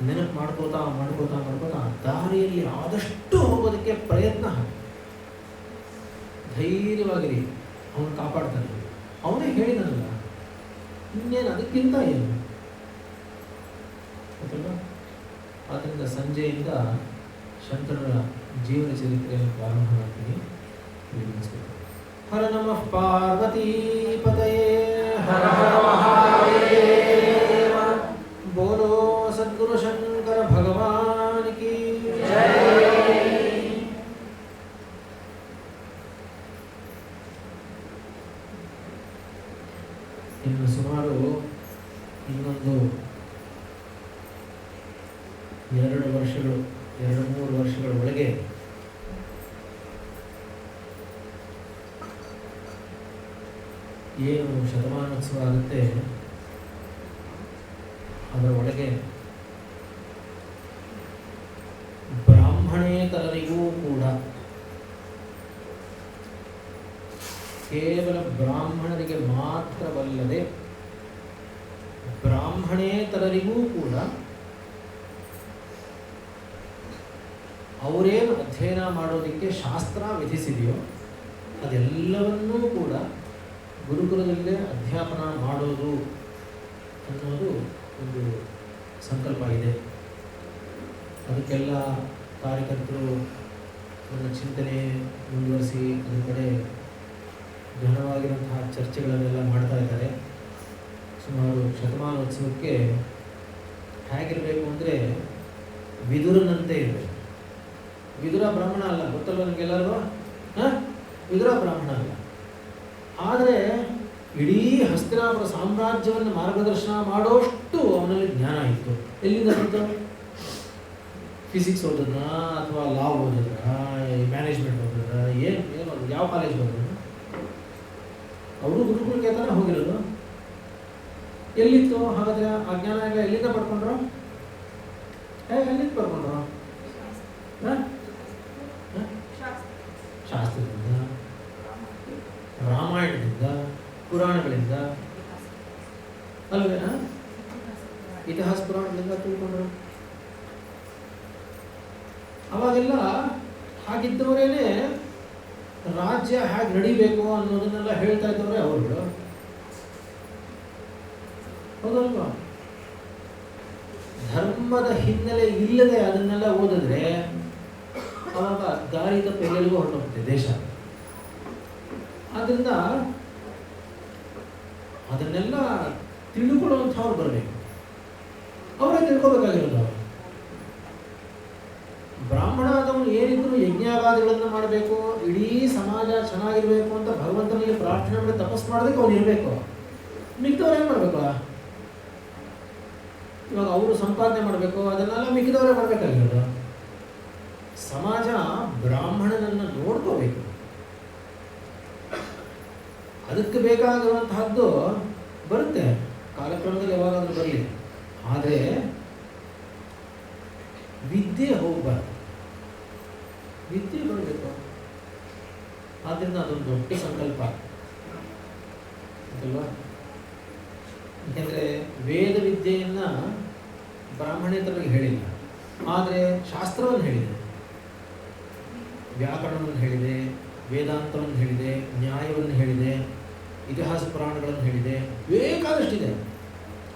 ನೆನಪು ಮಾಡ್ಕೋತಾ ದಾರಿಯಲ್ಲಿ ಆದಷ್ಟು ಹೋಗೋದಕ್ಕೆ ಪ್ರಯತ್ನ ಹಾಕಿ, ಧೈರ್ಯವಾಗಿರಿ. ಅವನು ಕಾಪಾಡ್ತಾನೆ. ಅವನೇ ಹೇಳಿದನಲ್ಲ, ಇನ್ನೇನು ಅದಕ್ಕಿಂತ ಏನು ಗೊತ್ತಲ್ಲ. ಆದ್ದರಿಂದ ಸಂಜೆಯಿಂದ ಶಂಕರರ ಜೀವನ ಚರಿತ್ರೆಯನ್ನು ಪ್ರಾರಂಭ ಮಾಡ್ತೀನಿ. ಹರ ನಮಃ ಪಾರ್ವತೀ ಪತಯೇ ಹರ ಹರ ಮಹಾದೇವ. ಬೋಲೋ ಸದ್ಗುರು ಶಂಕರ ಭಗವಾನ್ ಕಿ ಜೈ. ಇನ್ನು ಸುಮಾರು ಇನ್ನೊಂದು 2-3 ವರ್ಷಗಳ ಒಳಗೆ ಏನು ಶತಮಾನೋತ್ಸವ ಆಗುತ್ತೆ, ಅದರ ಒಳಗೆ ಬ್ರಾಹ್ಮಣೇತರರಿಗೂ ಕೂಡ, ಕೇವಲ ಬ್ರಾಹ್ಮಣರಿಗೆ ಮಾತ್ರವಲ್ಲದೆ ಬ್ರಾಹ್ಮಣೇತರರಿಗೂ ಕೂಡ ಅವರೇನು ಅಧ್ಯಯನ ಮಾಡೋದಕ್ಕೆ ಶಾಸ್ತ್ರ ವಿಧಿಸಿದೆಯೋ ಅದೆಲ್ಲವನ್ನೂ ಕೂಡ ಗುರುಕುಲದಲ್ಲೇ ಅಧ್ಯಾಪನ ಮಾಡೋದು ಅನ್ನೋದು ಒಂದು ಸಂಕಲ್ಪ ಇದೆ. ಅದಕ್ಕೆಲ್ಲ ಕಾರ್ಯಕರ್ತರು ನನ್ನ ಚಿಂತನೆ ಮುಂದುವರಿಸಿ ಅದರ ಕಡೆ ಘನವಾಗಿರುವಂತಹ ಚರ್ಚೆಗಳನ್ನೆಲ್ಲ ಮಾಡ್ತಾ ಇದ್ದಾರೆ. ಸುಮಾರು ಶತಮಾನೋತ್ಸವಕ್ಕೆ ಹೇಗಿರಬೇಕು ಅಂದರೆ ವಿದುರನಂತೆ ಇರಬೇಕು. ವಿದುರ ಬ್ರಾಹ್ಮಣ ಅಲ್ಲ, ಗೊತ್ತಲ್ವ ನಿಮಗೆಲ್ಲರಿಗೂ. ವಿದುರ ಬ್ರಾಹ್ಮಣ ಅಲ್ಲ, ಆದರೆ ಇಡೀ ಹಸ್ತಿನಾಪುರ ಸಾಮ್ರಾಜ್ಯವನ್ನು ಮಾರ್ಗದರ್ಶನ ಮಾಡೋಷ್ಟು ಅವನಲ್ಲಿ ಜ್ಞಾನ ಇತ್ತು. ಎಲ್ಲಿಂದ ಬಂತು? ಫಿಸಿಕ್ಸ್ ಓದಿದ್ರ ಅಥವಾ ಲಾ ಓದಿದ್ರ, ಮ್ಯಾನೇಜ್ಮೆಂಟ್ ಓದಿದ್ರ, ಏನು ಯಾವ ಕಾಲೇಜ್ ಓದಿದ್ರು? ಅವರು ಗುರುಕುಲಕ್ಕೆ ತಾನೇ ಹೋಗಿರೋದು. ಎಲ್ಲಿತ್ತು ಹಾಗಾದ್ರೆ ಆ ಜ್ಞಾನ ಎಲ್ಲ? ಎಲ್ಲಿಂದ ಪಡ್ಕೊಂಡ್ರು? ಎಲ್ಲಿಂದ ಪಡ್ಕೊಂಡ್ರು? ಶಾಸ್ತ್ರದಿಂದ, ರಾಮಾಯಣದಿಂದ, ಪುರಾಣಗಳಿಂದ ಅಲ್ವೇನಾ? ಇತಿಹಾಸ ಪುರಾಣಗಳಿಂದ ತಿಳ್ಕೊಂಡ್ರು. ಅವಾಗೆಲ್ಲ ಹಾಗಿದ್ದವರೇನೆ ರಾಜ್ಯ ಹೇಗೆ ನಡಿಬೇಕು ಅನ್ನೋದನ್ನೆಲ್ಲ ಹೇಳ್ತಾ ಇದ್ದವರೇ ಅವರುಗಳು, ಹೌದಲ್ವಾ? ಧರ್ಮದ ಹಿನ್ನೆಲೆ ಇಲ್ಲದೆ ಅದನ್ನೆಲ್ಲ ಓದಿದ್ರೆ ಅವಾಗ ದಾರಿ ತಪ್ಪು ಎಲ್ಲೆಲ್ಲಿಗೂ ಹೊರಟೋಗುತ್ತೆ ದೇಶ. ಆದ್ರಿಂದ ಅದನ್ನೆಲ್ಲ ತಿಳ್ಕೊಳ್ಳುವಂಥವ್ರು ಬರಬೇಕು, ಅವರೇ ತಿಳ್ಕೊಬೇಕಾಗಿರೋದು. ಅವರು ಬ್ರಾಹ್ಮಣ ಆದವನು ಏನಿದ್ರು ಯಜ್ಞಾಗಾದಿಗಳನ್ನು ಮಾಡಬೇಕು, ಇಡೀ ಸಮಾಜ ಚೆನ್ನಾಗಿರ್ಬೇಕು ಅಂತ ಭಗವಂತನಿಗೆ ಪ್ರಾರ್ಥನೆ ಮಾಡಿ ತಪಸ್ಸು ಮಾಡೋದಕ್ಕೆ ಅವನು ಇರಬೇಕು. ಮಿಕ್ಕಿದವ್ರು ಏನು ಮಾಡಬೇಕು? ಇವಾಗ ಅವರು ಸಂಪಾದನೆ ಮಾಡಬೇಕು, ಅದನ್ನೆಲ್ಲ ಮಿಕ್ಕಿದವರೇ ಮಾಡಬೇಕಾಗಿರೋದು. ಸಮಾಜ ಬ್ರಾಹ್ಮಣನನ್ನು ನೋಡ್ಕೋಬೇಕು, ಅದಕ್ಕೆ ಬೇಕಾಗಿರುವಂತಹದ್ದು ಬರುತ್ತೆ ಕಾಲಕ್ರಮದಲ್ಲಿ, ಯಾವಾಗಾದ್ರೂ ಬರಲಿ. ಆದರೆ ವಿದ್ಯೆ ಹೋಗಬಾರ್ದು, ವಿದ್ಯೆ ಬರಬೇಕು. ಆದ್ದರಿಂದ ಅದೊಂದು ದೊಡ್ಡ ಸಂಕಲ್ಪ ಅಲ್ವಾ? ಯಾಕೆಂದರೆ ವೇದ ವಿದ್ಯೆಯನ್ನ ಬ್ರಾಹ್ಮಣೇತರಿಗೆ ಹೇಳಿಲ್ಲ, ಆದರೆ ಶಾಸ್ತ್ರವನ್ನು ಹೇಳಿದೆ, ವ್ಯಾಕರಣವನ್ನು ಹೇಳಿದೆ, ವೇದಾಂತವನ್ನು ಹೇಳಿದೆ, ನ್ಯಾಯವನ್ನು ಹೇಳಿದೆ, ಇತಿಹಾಸ ಪುರಾಣಗಳನ್ನು ಹೇಳಿದೆ. ಬೇಕಾದಷ್ಟಿದೆ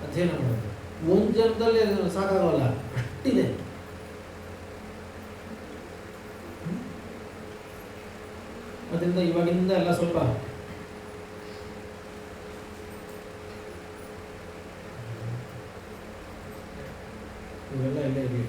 ಅಧ್ಯಯನ ಮಾಡೋದು. ಒಂದು ಜನ್ಮದಲ್ಲಿ ಸಾಕಾಗಲ್ಲ, ಅಷ್ಟಿದೆ. ಅದರಿಂದ ಇವಾಗಿಂದ ಎಲ್ಲ ಸ್ವಲ್ಪ ಇವೆಲ್ಲ ಇಲ್ಲೇ ಇರಲಿ.